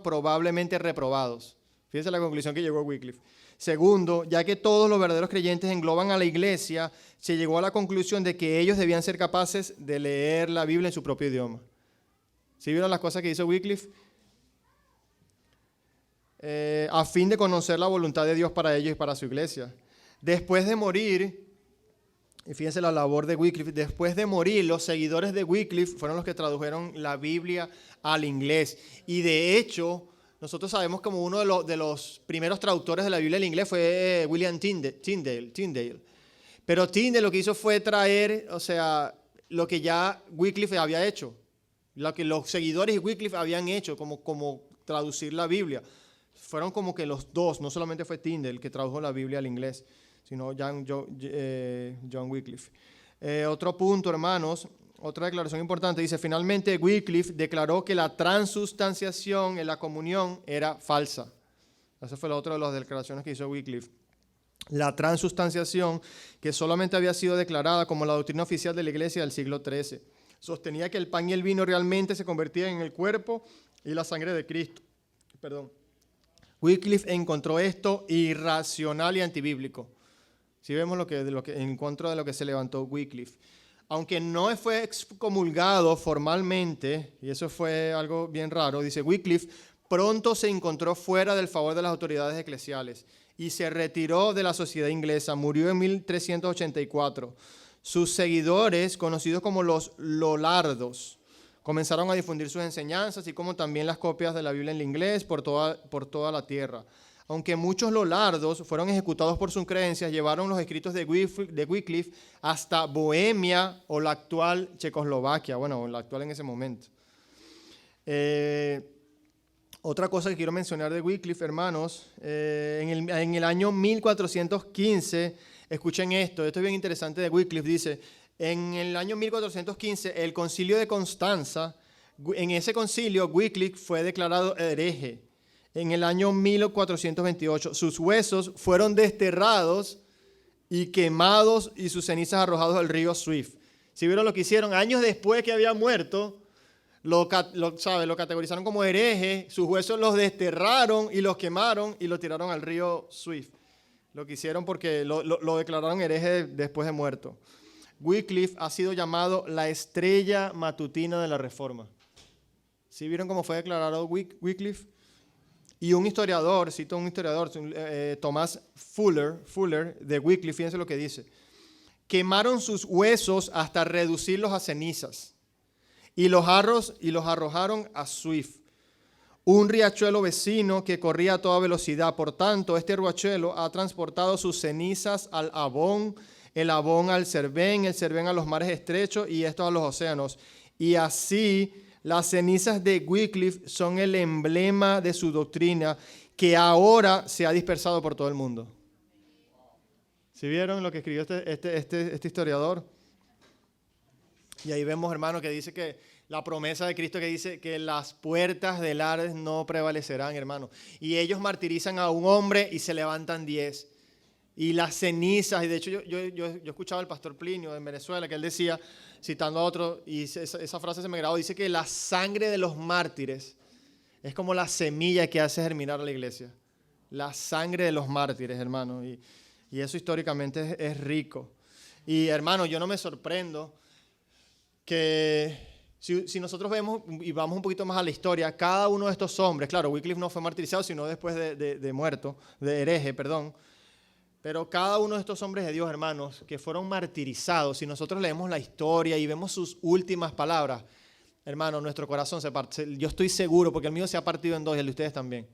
probablemente reprobados. Fíjense la conclusión que llegó Wycliffe. Segundo, ya que todos los verdaderos creyentes engloban a la iglesia, se llegó a la conclusión de que ellos debían ser capaces de leer la Biblia en su propio idioma. ¿Sí vieron las cosas que hizo Wycliffe? A fin de conocer la voluntad de Dios para ellos y para su iglesia. Después de morir, Y fíjense la labor de Wycliffe. Después de morir, los seguidores de Wycliffe fueron los que tradujeron la Biblia al inglés. Y de hecho, nosotros sabemos como uno de los primeros traductores de la Biblia al inglés fue William Tyndale. Pero Tyndale lo que hizo fue traer, o sea, lo que ya Wycliffe había hecho, lo que los seguidores de Wycliffe habían hecho, como traducir la Biblia. Fueron como que los dos, no solamente fue Tyndale el que tradujo la Biblia al inglés, sino John Wycliffe. Otro punto, hermanos, otra declaración importante, dice, finalmente Wycliffe declaró que la transustanciación en la comunión era falsa. Esa fue la otra de las declaraciones que hizo Wycliffe. La transustanciación, que solamente había sido declarada como la doctrina oficial de la Iglesia del siglo XIII. Sostenía que el pan y el vino realmente se convertían en el cuerpo y la sangre de Cristo. Wycliffe encontró esto irracional y antibíblico. Si vemos en contra de lo que se levantó Wycliffe. Aunque no fue excomulgado formalmente, y eso fue algo bien raro, dice Wycliffe, pronto se encontró fuera del favor de las autoridades eclesiales y se retiró de la sociedad inglesa. Murió en 1384. Sus seguidores, conocidos como los Lollardos, comenzaron a difundir sus enseñanzas, así como también las copias de la Biblia en inglés por toda la tierra. Aunque muchos Lollardos fueron ejecutados por sus creencias, llevaron los escritos de Wycliffe hasta Bohemia o la actual Checoslovaquia, bueno, la actual en ese momento. Otra cosa que quiero mencionar de Wycliffe, hermanos, en el año 1415, escuchen esto es bien interesante de Wycliffe, dice, en el año 1415, el concilio de Constanza, en ese concilio Wycliffe fue declarado hereje. En el año 1428, sus huesos fueron desterrados y quemados y sus cenizas arrojados al río Swift. Si vieron lo que hicieron, años después que había muerto, lo categorizaron como hereje, sus huesos los desterraron y los quemaron y lo tiraron al río Swift. Lo que hicieron porque lo declararon hereje después de muerto. Wycliffe ha sido llamado la estrella matutina de la Reforma. ¿Sí vieron cómo fue declarado Wycliffe? Y un historiador, cito a un historiador, Thomas Fuller, de Wycliffe, fíjense lo que dice. Quemaron sus huesos hasta reducirlos a cenizas y los arrojaron a Swift, un riachuelo vecino que corría a toda velocidad. Por tanto, este riachuelo ha transportado sus cenizas al Avon, el Avon al Cervén, el Cervén a los mares estrechos y estos a los océanos. Y así las cenizas de Wycliffe son el emblema de su doctrina que ahora se ha dispersado por todo el mundo. ¿Sí vieron lo que escribió este historiador? Y ahí vemos, hermano, que dice que la promesa de Cristo que dice que las puertas del Hades no prevalecerán, hermano. Y ellos martirizan a un hombre y se levantan 10. Y las cenizas, y de hecho yo escuchaba al pastor Plinio en Venezuela, que él decía, citando a otro, y esa frase se me grabó, dice que la sangre de los mártires es como la semilla que hace germinar a la iglesia. La sangre de los mártires, hermano, y eso históricamente es rico. Y hermano, yo no me sorprendo que si nosotros vemos y vamos un poquito más a la historia, cada uno de estos hombres, claro, Wycliffe no fue martirizado, sino después de muerto, de hereje, perdón. Pero cada uno de estos hombres de Dios, hermanos, que fueron martirizados, si nosotros leemos la historia y vemos sus últimas palabras, hermano, nuestro corazón se parte. Yo estoy seguro, porque el mío se ha partido en dos y el de ustedes también.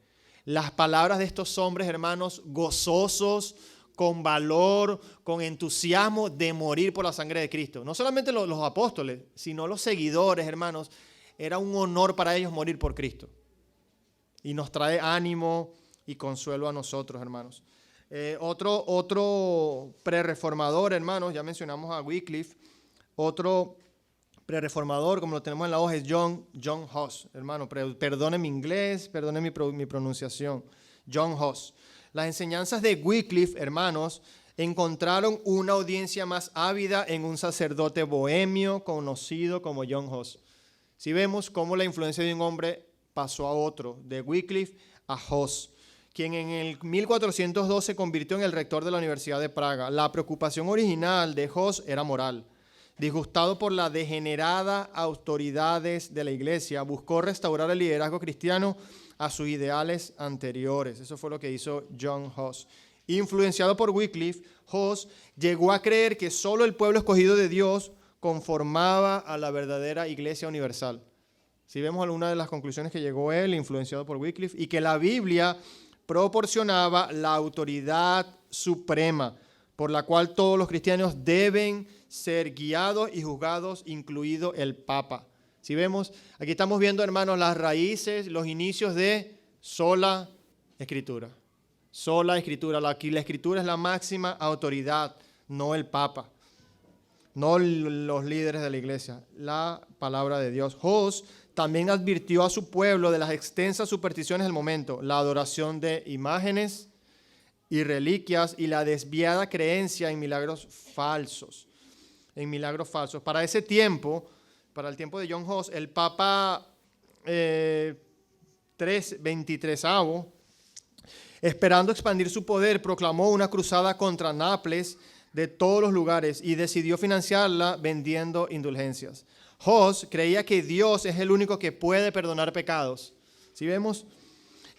Las palabras de estos hombres, hermanos, gozosos, con valor, con entusiasmo de morir por la sangre de Cristo. No solamente los apóstoles, sino los seguidores, hermanos. Era un honor para ellos morir por Cristo. Y nos trae ánimo y consuelo a nosotros, hermanos. Otro prerreformador, hermanos, ya mencionamos a Wycliffe. Otro prerreformador, como lo tenemos en la hoja, es John Huss, hermano. Perdonen mi inglés, perdonen mi pronunciación. John Huss. Las enseñanzas de Wycliffe, hermanos, encontraron una audiencia más ávida en un sacerdote bohemio conocido como John Huss. Si vemos cómo la influencia de un hombre pasó a otro, de Wycliffe a Huss, quien en el 1402 se convirtió en el rector de la Universidad de Praga. La preocupación original de Huss era moral. Disgustado por las degeneradas autoridades de la iglesia, buscó restaurar el liderazgo cristiano a sus ideales anteriores. Eso fue lo que hizo John Huss. Influenciado por Wycliffe, Hus llegó a creer que solo el pueblo escogido de Dios conformaba a la verdadera iglesia universal. Si vemos alguna de las conclusiones que llegó él, influenciado por Wycliffe, y que la Biblia proporcionaba la autoridad suprema por la cual todos los cristianos deben ser guiados y juzgados, incluido el Papa. Si vemos, aquí estamos viendo, hermanos, las raíces, los inicios de sola Escritura. Sola Escritura. Aquí la Escritura es la máxima autoridad, no el Papa, no los líderes de la iglesia, la palabra de Dios. Hus también advirtió a su pueblo de las extensas supersticiones del momento, la adoración de imágenes y reliquias y la desviada creencia en milagros falsos. Para ese tiempo, para el tiempo de John Hus, el Papa 23º, esperando expandir su poder, proclamó una cruzada contra Nápoles de todos los lugares y decidió financiarla vendiendo indulgencias. Hus creía que Dios es el único que puede perdonar pecados, ¿sí vemos?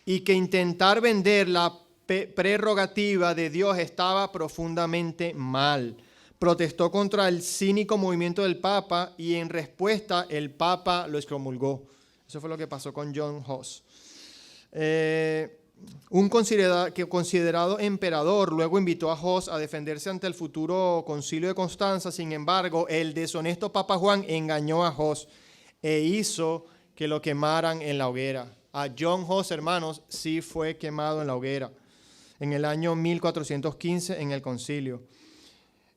Y que intentar vender la prerrogativa de Dios estaba profundamente mal. Protestó contra el cínico movimiento del Papa y en respuesta el Papa lo excomulgó. Eso fue lo que pasó con John Hus. Un considerado emperador luego invitó a Hus a defenderse ante el futuro concilio de Constanza. Sin embargo, el deshonesto Papa Juan engañó a Hus e hizo que lo quemaran en la hoguera. A John Hus, hermanos, sí fue quemado en la hoguera en el año 1415 en el concilio.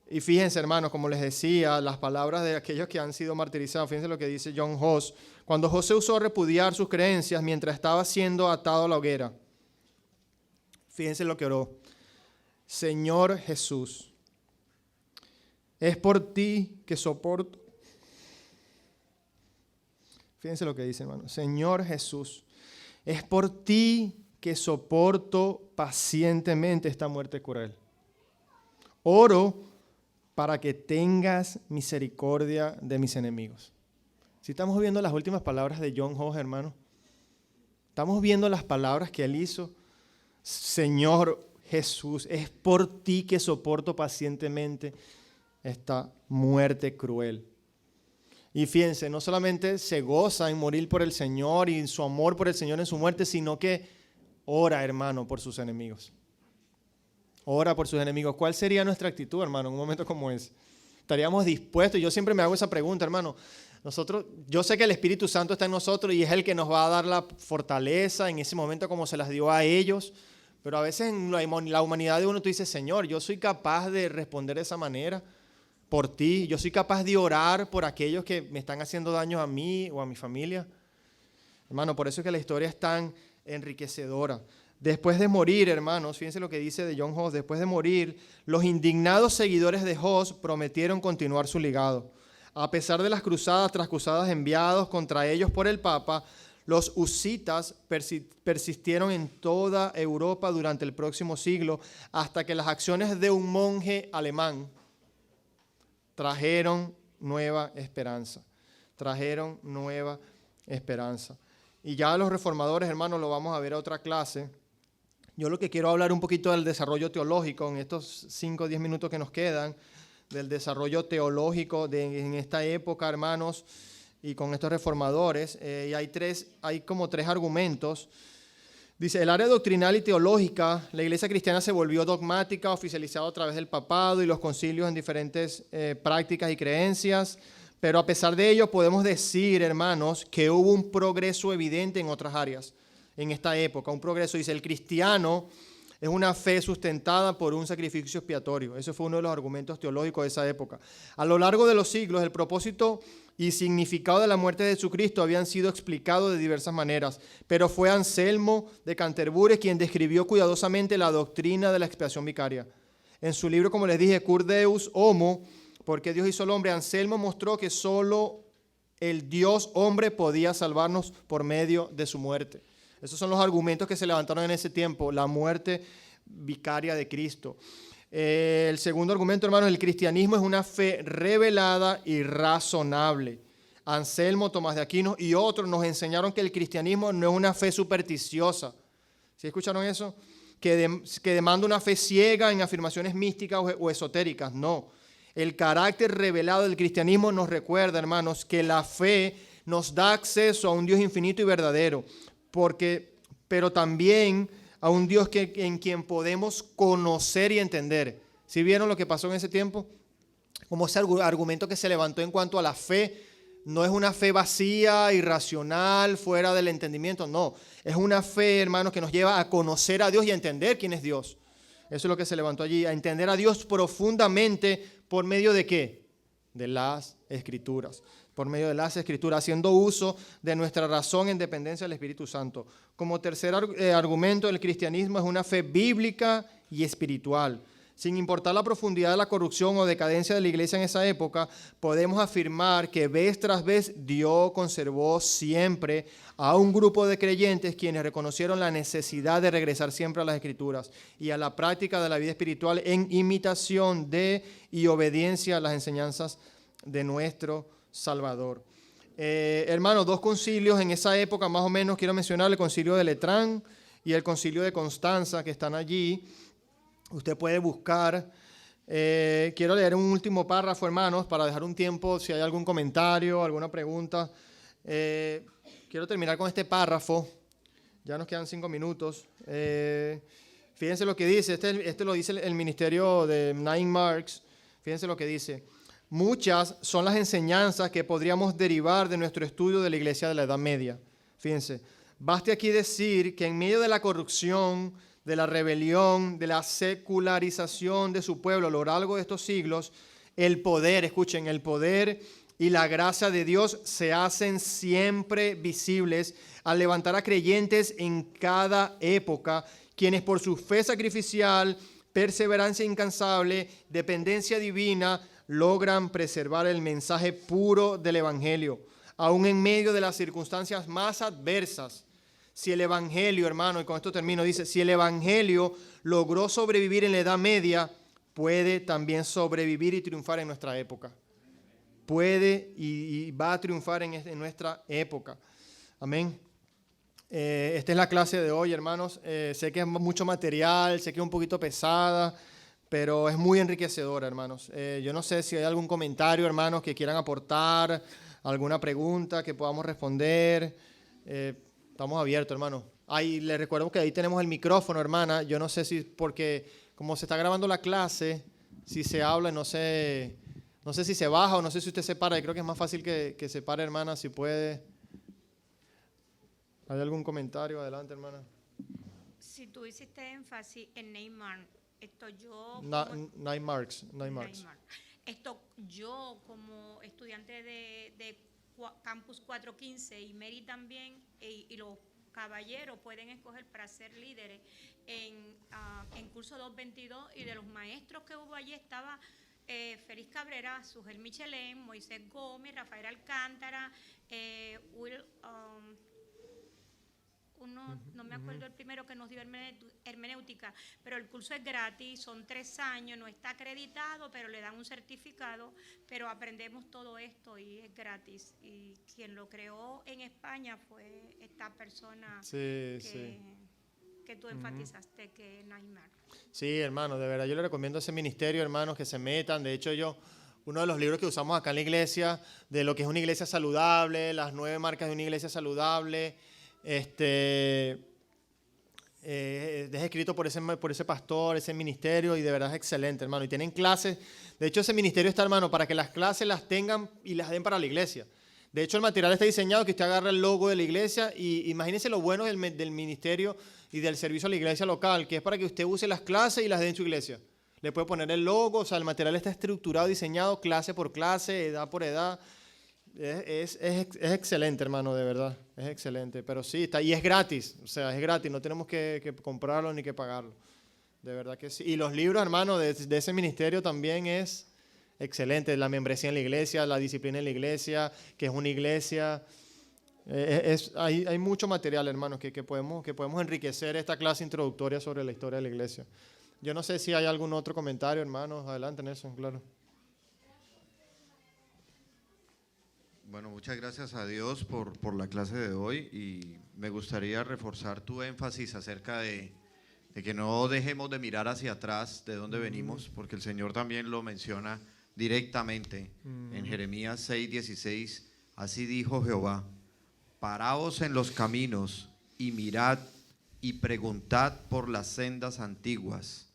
Y fíjense, hermanos, como les decía, las palabras de aquellos que han sido martirizados. Fíjense lo que dice John Hus. Cuando Hus se usó a repudiar sus creencias mientras estaba siendo atado a la hoguera, fíjense lo que oró. Señor Jesús, es por ti que soporto. Fíjense lo que dice, hermano. Señor Jesús, es por ti que soporto pacientemente esta muerte cruel. Oro para que tengas misericordia de mis enemigos. Si estamos viendo las últimas palabras de John Hus, hermano, estamos viendo las palabras que él hizo. Señor Jesús, es por ti que soporto pacientemente esta muerte cruel. Y fíjense, no solamente se goza en morir por el Señor y en su amor por el Señor en su muerte, sino que ora, hermano, por sus enemigos. Ora por sus enemigos. ¿Cuál sería nuestra actitud, hermano, en un momento como ese? ¿Estaríamos dispuestos? Yo siempre me hago esa pregunta, hermano. Yo sé que el Espíritu Santo está en nosotros y es el que nos va a dar la fortaleza en ese momento como se las dio a ellos. Pero a veces en la humanidad de uno tú dices, Señor, yo soy capaz de responder de esa manera por ti. Yo soy capaz de orar por aquellos que me están haciendo daño a mí o a mi familia. Hermano, por eso es que la historia es tan enriquecedora. Después de morir, hermanos, fíjense lo que dice de John Hus, después de morir, los indignados seguidores de Hus prometieron continuar su legado. A pesar de las cruzadas tras cruzadas enviados contra ellos por el Papa, los husitas persistieron en toda Europa durante el próximo siglo hasta que las acciones de un monje alemán trajeron nueva esperanza. Y ya los reformadores, hermanos, lo vamos a ver a otra clase. Yo lo que quiero hablar un poquito del desarrollo teológico en estos 5 o 10 minutos que nos quedan, del desarrollo teológico en esta época, hermanos, y con estos reformadores. Y hay como 3 argumentos. Dice, el área doctrinal y teológica, la iglesia cristiana se volvió dogmática, oficializada a través del papado y los concilios en diferentes prácticas y creencias. Pero a pesar de ello podemos decir, hermanos, que hubo un progreso evidente en otras áreas en esta época. Un progreso, dice, el cristiano es una fe sustentada por un sacrificio expiatorio. Ese fue uno de los argumentos teológicos de esa época. A lo largo de los siglos, el propósito y significado de la muerte de Jesucristo habían sido explicados de diversas maneras, pero fue Anselmo de Canterbury quien describió cuidadosamente la doctrina de la expiación vicaria. En su libro, como les dije, Cur Deus Homo, porque Dios hizo al hombre, Anselmo mostró que solo el Dios hombre podía salvarnos por medio de su muerte. Esos son los argumentos que se levantaron en ese tiempo, la muerte vicaria de Cristo. El segundo argumento, hermanos, el cristianismo es una fe revelada y razonable. Anselmo, Tomás de Aquino y otros nos enseñaron que el cristianismo no es una fe supersticiosa. ¿Sí escucharon eso? que demanda una fe ciega en afirmaciones místicas o esotéricas. No. El carácter revelado del cristianismo nos recuerda, hermanos, que la fe nos da acceso a un Dios infinito y verdadero, pero también a un Dios en quien podemos conocer y entender. ¿Sí vieron lo que pasó en ese tiempo? Como ese argumento que se levantó en cuanto a la fe, no es una fe vacía, irracional, fuera del entendimiento, no. Es una fe, hermanos, que nos lleva a conocer a Dios y a entender quién es Dios. Eso es lo que se levantó allí, a entender a Dios profundamente. ¿Por medio de qué? De las Escrituras. Por medio de las Escrituras, haciendo uso de nuestra razón en dependencia del Espíritu Santo. Como tercer argumento, el cristianismo es una fe bíblica y espiritual. Sin importar la profundidad de la corrupción o decadencia de la iglesia en esa época, podemos afirmar que vez tras vez Dios conservó siempre a un grupo de creyentes quienes reconocieron la necesidad de regresar siempre a las Escrituras y a la práctica de la vida espiritual en imitación de y obediencia a las enseñanzas de nuestro Salvador. Hermanos, 2 concilios en esa época, más o menos, quiero mencionar el concilio de Letrán y el concilio de Constanza, que están allí. Usted puede buscar. Quiero leer un último párrafo, hermanos, para dejar un tiempo, si hay algún comentario, alguna pregunta. Quiero terminar con este párrafo. Ya nos quedan 5 minutos. Fíjense lo que dice. Este lo dice el ministerio de Nine Marks. Fíjense lo que dice. Muchas son las enseñanzas que podríamos derivar de nuestro estudio de la iglesia de la Edad Media. Fíjense. Baste aquí decir que en medio de la corrupción, de la rebelión, de la secularización de su pueblo a lo largo de estos siglos, el poder, escuchen, el poder y la gracia de Dios se hacen siempre visibles al levantar a creyentes en cada época, quienes por su fe sacrificial, perseverancia incansable, dependencia divina, logran preservar el mensaje puro del Evangelio, aún en medio de las circunstancias más adversas. Si el Evangelio, hermano, y con esto termino, dice, si el Evangelio logró sobrevivir en la Edad Media, puede también sobrevivir y triunfar en nuestra época. Puede y va a triunfar en nuestra época. Amén. Esta es la clase de hoy, hermanos. Sé que es mucho material, sé que es un poquito pesada, pero es muy enriquecedora, hermanos. Yo no sé si hay algún comentario, hermanos, que quieran aportar, alguna pregunta que podamos responder. Estamos abiertos, hermano. Les recuerdo que ahí tenemos el micrófono, hermana. Yo no sé si, porque como se está grabando la clase, si se habla, no sé si se baja o no sé si usted se para. Yo creo que es más fácil que se pare, hermana, si puede. ¿Hay algún comentario? Adelante, hermana. Si tú hiciste énfasis en Neymar, Nine Marks. Esto yo como estudiante de Campus 415 y Mary también, y los caballeros pueden escoger para ser líderes en curso 222, y de los maestros que hubo allí estaba Félix Cabrera, Sugel Michelén, Moisés Gómez, Rafael Alcántara, no me acuerdo el primero que nos dio hermenéutica, pero el curso es gratis, son 3 años, no está acreditado, pero le dan un certificado, pero aprendemos todo esto y es gratis. Y quien lo creó en España fue esta persona que tú enfatizaste, que es Neymar. Sí, hermano, de verdad yo le recomiendo a ese ministerio, hermanos, que se metan. De hecho, uno de los libros que usamos acá en la iglesia, de lo que es una iglesia saludable, las 9 marcas de una iglesia saludable, es escrito por ese pastor, ese ministerio, y de verdad es excelente, hermano. Y tienen clases. De hecho, ese ministerio está, hermano, para que las clases las tengan y las den para la iglesia. De hecho, el material está diseñado que usted agarra el logo de la iglesia y imagínese lo bueno del ministerio y del servicio a la iglesia local, que es para que usted use las clases y las dé en su iglesia. Le puede poner el logo, o sea, el material está estructurado, diseñado, clase por clase, edad por edad. Es excelente, hermano, de verdad, es excelente, pero sí, está, y es gratis, o sea, es gratis, no tenemos que comprarlo ni que pagarlo, de verdad que sí. Y los libros, hermano, de ese ministerio también es excelente, la membresía en la iglesia, la disciplina en la iglesia, que es una iglesia, hay mucho material, hermanos, que podemos enriquecer esta clase introductoria sobre la historia de la iglesia. Yo no sé si hay algún otro comentario, hermanos, adelante, Nelson, claro. Bueno, muchas gracias a Dios por la clase de hoy, y me gustaría reforzar tu énfasis acerca de de que no dejemos de mirar hacia atrás de donde venimos, porque el Señor también lo menciona directamente en Jeremías 6:16. Así dijo Jehová: paraos en los caminos y mirad y preguntad por las sendas antiguas,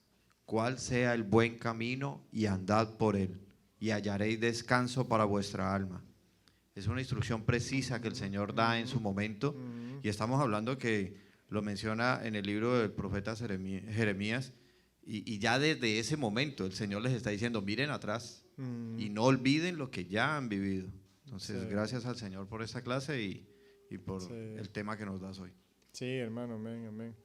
cuál sea el buen camino, y andad por él, y hallaréis descanso para vuestra alma. Es una instrucción precisa que el Señor da en su momento, y estamos hablando que lo menciona en el libro del profeta Jeremías, y ya desde ese momento el Señor les está diciendo: miren atrás y no olviden lo que ya han vivido. Entonces, gracias al Señor por esta clase y por el tema que nos das hoy. Sí, hermano, amén, amén.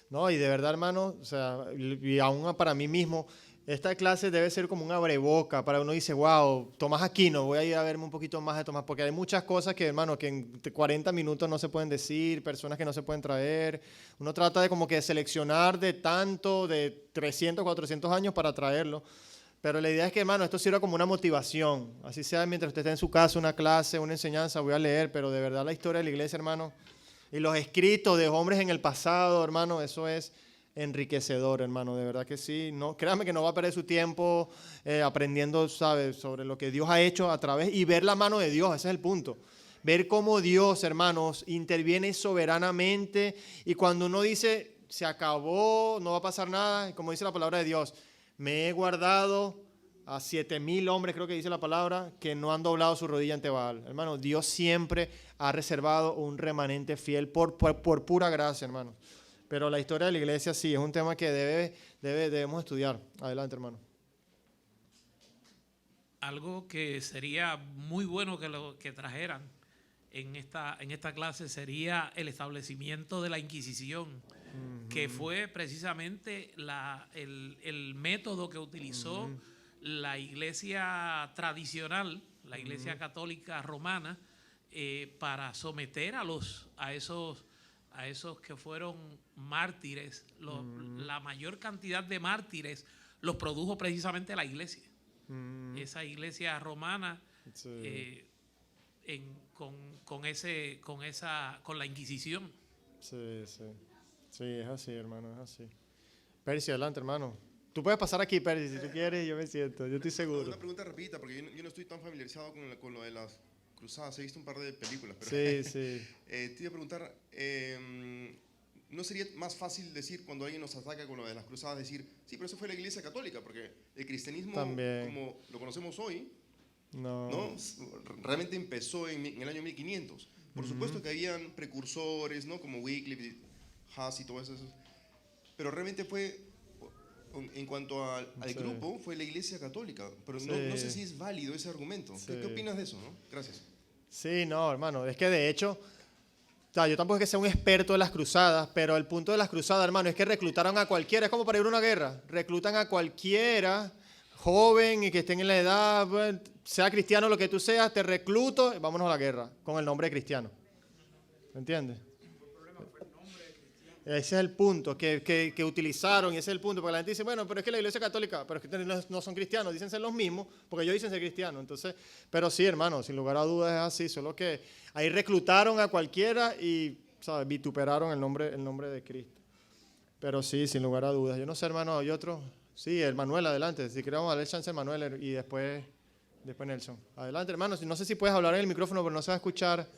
No, y de verdad, hermano, o sea, y aún para mí mismo, esta clase debe ser como un abreboca para uno dice: wow, Tomás Aquino, voy a ir a verme un poquito más de Tomás, porque hay muchas cosas que, hermano, que en 40 minutos no se pueden decir, personas que no se pueden traer. Uno trata de como que seleccionar de tanto, de 300, 400 años para traerlo. Pero la idea es que, hermano, esto sirva como una motivación. Así sea mientras usted esté en su casa, una clase, una enseñanza, voy a leer, pero de verdad la historia de la iglesia, hermano, y los escritos de hombres en el pasado, hermano, eso es enriquecedor, hermano, de verdad que sí. No, créame que no va a perder su tiempo aprendiendo, ¿sabes?, sobre lo que Dios ha hecho a través, y ver la mano de Dios, ese es el punto. Ver cómo Dios, hermanos, interviene soberanamente, y cuando uno dice, se acabó, no va a pasar nada, como dice la palabra de Dios, me he guardado a 7,000 hombres, creo que dice la palabra, que no han doblado su rodilla ante Baal. Hermano, Dios siempre ha reservado un remanente fiel por pura gracia, hermano. Pero la historia de la iglesia sí, es un tema que debemos estudiar. Adelante, hermano. Algo que sería muy bueno que trajeran en esta clase sería el establecimiento de la Inquisición, que fue precisamente el método que utilizó la iglesia tradicional, la iglesia católica romana, para someter a esos que fueron mártires. La mayor cantidad de mártires los produjo precisamente la iglesia. Esa iglesia romana, Sí. con la Inquisición. Sí, sí. Sí, es así, hermano, es así. Percy, adelante, hermano. Tú puedes pasar aquí, Percy, si tú quieres, yo me siento, yo estoy seguro. Una pregunta rapidita, porque yo no estoy tan familiarizado con lo de las cruzadas. He visto un par de películas, pero Sí, sí. te iba a preguntar, ¿no sería más fácil decir, cuando alguien nos ataca con lo de las cruzadas, decir, sí, pero eso fue la iglesia católica, porque el cristianismo, También. como lo conocemos hoy, No. realmente empezó en el año 1500. Por supuesto que habían precursores, ¿no?, como Wycliffe, Huss y todo eso, pero realmente fue, en cuanto al grupo, fue la iglesia católica. Pero Sí. no sé si es válido ese argumento. Sí. ¿Qué opinas de eso, no? Gracias. Sí, no, hermano, es que de hecho, o sea, yo tampoco es que sea un experto de las cruzadas, pero el punto de las cruzadas, hermano, es que reclutaron a cualquiera, es como para ir a una guerra, reclutan a cualquiera, joven y que estén en la edad, bueno, sea cristiano lo que tú seas, te recluto y vámonos a la guerra con el nombre de cristiano. ¿Me entiendes? Ese es el punto que utilizaron, y ese es el punto, porque la gente dice, bueno, pero es que la iglesia católica, pero es que no son cristianos, dicen ser los mismos, porque ellos dicen ser cristianos. Entonces, pero sí, hermano, sin lugar a dudas es así, solo que ahí reclutaron a cualquiera y, ¿sabes?, vituperaron el nombre de Cristo. Pero sí, sin lugar a dudas. Yo no sé, hermano, hay otro. Sí, el Manuel, adelante. Si queremos darle chance al Manuel y después Nelson. Adelante, hermano. No sé si puedes hablar en el micrófono, pero no se va a escuchar.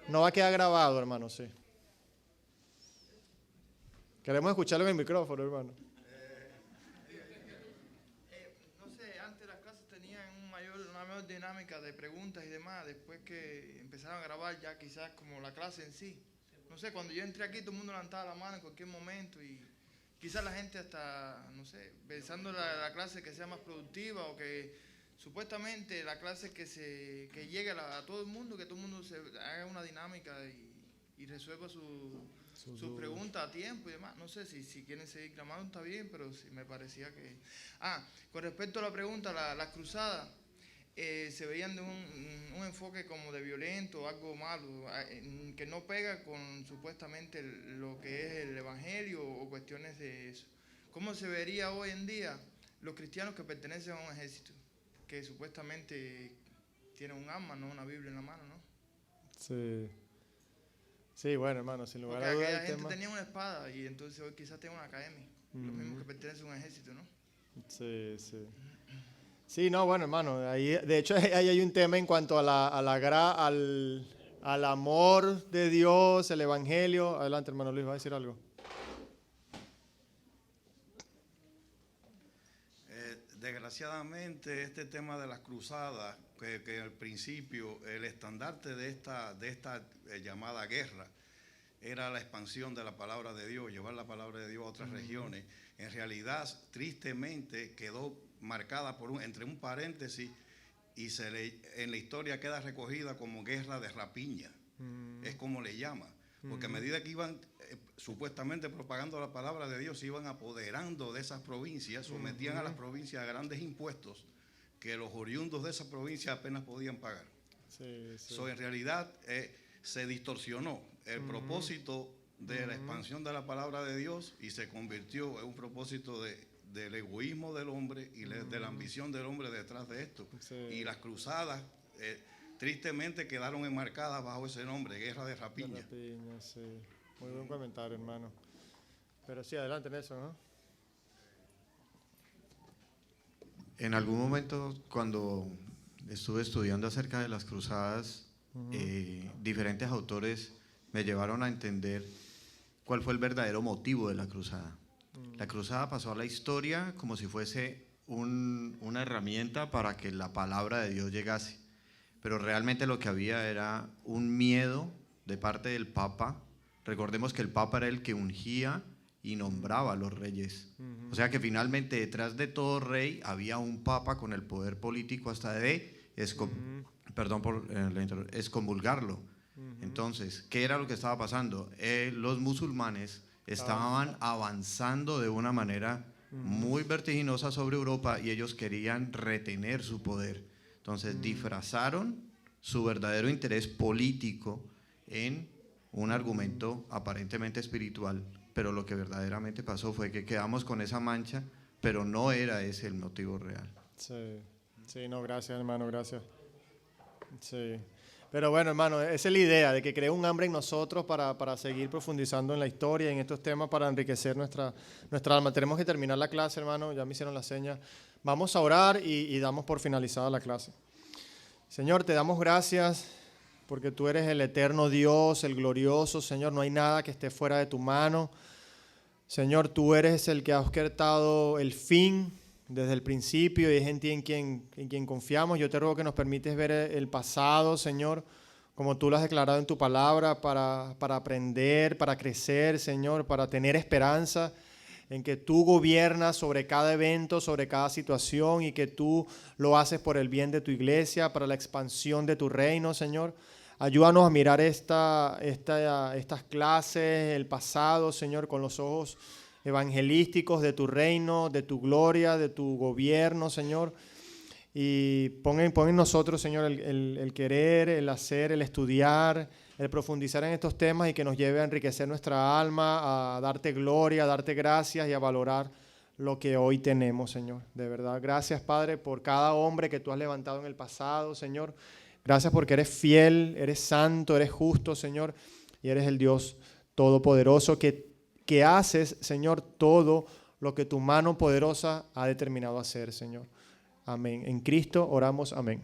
No va a quedar grabado, hermano, sí. Queremos escucharlo en el micrófono, hermano. No sé, antes las clases tenían una mayor dinámica de preguntas y demás, después que empezaron a grabar ya quizás como la clase en sí. No sé, cuando yo entré aquí todo el mundo levantaba la mano en cualquier momento y quizás la gente hasta, no sé, pensando la clase que sea más productiva o que supuestamente la clase que llegue a todo el mundo, que todo el mundo se haga una dinámica y resuelva sus preguntas a tiempo y demás. No sé si quieren seguir clamando, está bien, pero sí me parecía que... con respecto a la pregunta, las cruzadas se veían de un enfoque como de violento o algo malo, que no pega con supuestamente lo que es el evangelio o cuestiones de eso. ¿Cómo se vería hoy en día los cristianos que pertenecen a un ejército, que supuestamente tienen un arma, no una Biblia en la mano, ¿no? Sí. Sí, bueno, hermano, sin lugar Porque a dudas aquella el gente tema. tenía una espada y entonces hoy quizás tenga una academia. Lo mismo que pertenece a un ejército, ¿no? Sí, sí. Sí, no, bueno, hermano, ahí, de hecho ahí hay un tema en cuanto al amor de Dios, el evangelio. Adelante, hermano Luis, ¿va a decir algo? Desgraciadamente, este tema de las cruzadas, que al principio el estandarte de esta llamada guerra era la expansión de la palabra de Dios, llevar la palabra de Dios a otras regiones, en realidad, tristemente, quedó marcada entre un paréntesis y en la historia queda recogida como guerra de rapiña. Es como le llama. Porque a medida que iban supuestamente propagando la palabra de Dios, se iban apoderando de esas provincias, sometían a las provincias a grandes impuestos que los oriundos de esas provincias apenas podían pagar. Sí, sí. En realidad se distorsionó el propósito de la expansión de la palabra de Dios y se convirtió en un propósito del egoísmo del hombre y de la ambición del hombre detrás de esto. Sí. Y las cruzadas tristemente quedaron enmarcadas bajo ese nombre, guerra de rapiña. Sí. Muy buen comentario, hermano. Pero sí, adelante, Nelson, ¿no? En algún momento, cuando estuve estudiando acerca de las cruzadas, diferentes autores me llevaron a entender cuál fue el verdadero motivo de la cruzada. La cruzada pasó a la historia como si fuese una herramienta para que la palabra de Dios llegase, pero realmente lo que había era un miedo de parte del Papa. Recordemos que el Papa era el que ungía y nombraba a los reyes. O sea que finalmente detrás de todo rey había un Papa con el poder político hasta de excomulgarlo. Entonces, ¿qué era lo que estaba pasando? Los musulmanes estaban avanzando de una manera muy vertiginosa sobre Europa y ellos querían retener su poder. Entonces disfrazaron su verdadero interés político en un argumento aparentemente espiritual, pero lo que verdaderamente pasó fue que quedamos con esa mancha, pero no era ese el motivo real. Sí, no, gracias, hermano, gracias. Sí. Pero bueno, hermano, esa es la idea, de que cree un hambre en nosotros para seguir profundizando en la historia, en estos temas, para enriquecer nuestra alma. Tenemos que terminar la clase, hermano, ya me hicieron la seña. Vamos a orar y damos por finalizada la clase. Señor, te damos gracias porque tú eres el eterno Dios, el glorioso. Señor, no hay nada que esté fuera de tu mano. Señor, tú eres el que ha orquestado el fin desde el principio y es en ti en quien confiamos. Yo te ruego que nos permites ver el pasado, Señor, como tú lo has declarado en tu palabra, para aprender, para crecer, Señor, para tener esperanza en que tú gobiernas sobre cada evento, sobre cada situación y que tú lo haces por el bien de tu iglesia, para la expansión de tu reino, Señor. Ayúdanos a mirar estas clases, el pasado, Señor, con los ojos evangelísticos de tu reino, de tu gloria, de tu gobierno, Señor. Y pon en nosotros, Señor, el querer, el hacer, el estudiar, el profundizar en estos temas y que nos lleve a enriquecer nuestra alma, a darte gloria, a darte gracias y a valorar lo que hoy tenemos, Señor. De verdad, gracias, Padre, por cada hombre que tú has levantado en el pasado, Señor. Gracias porque eres fiel, eres santo, eres justo, Señor, y eres el Dios todopoderoso que haces, Señor, todo lo que tu mano poderosa ha determinado hacer, Señor. Amén. En Cristo oramos, amén.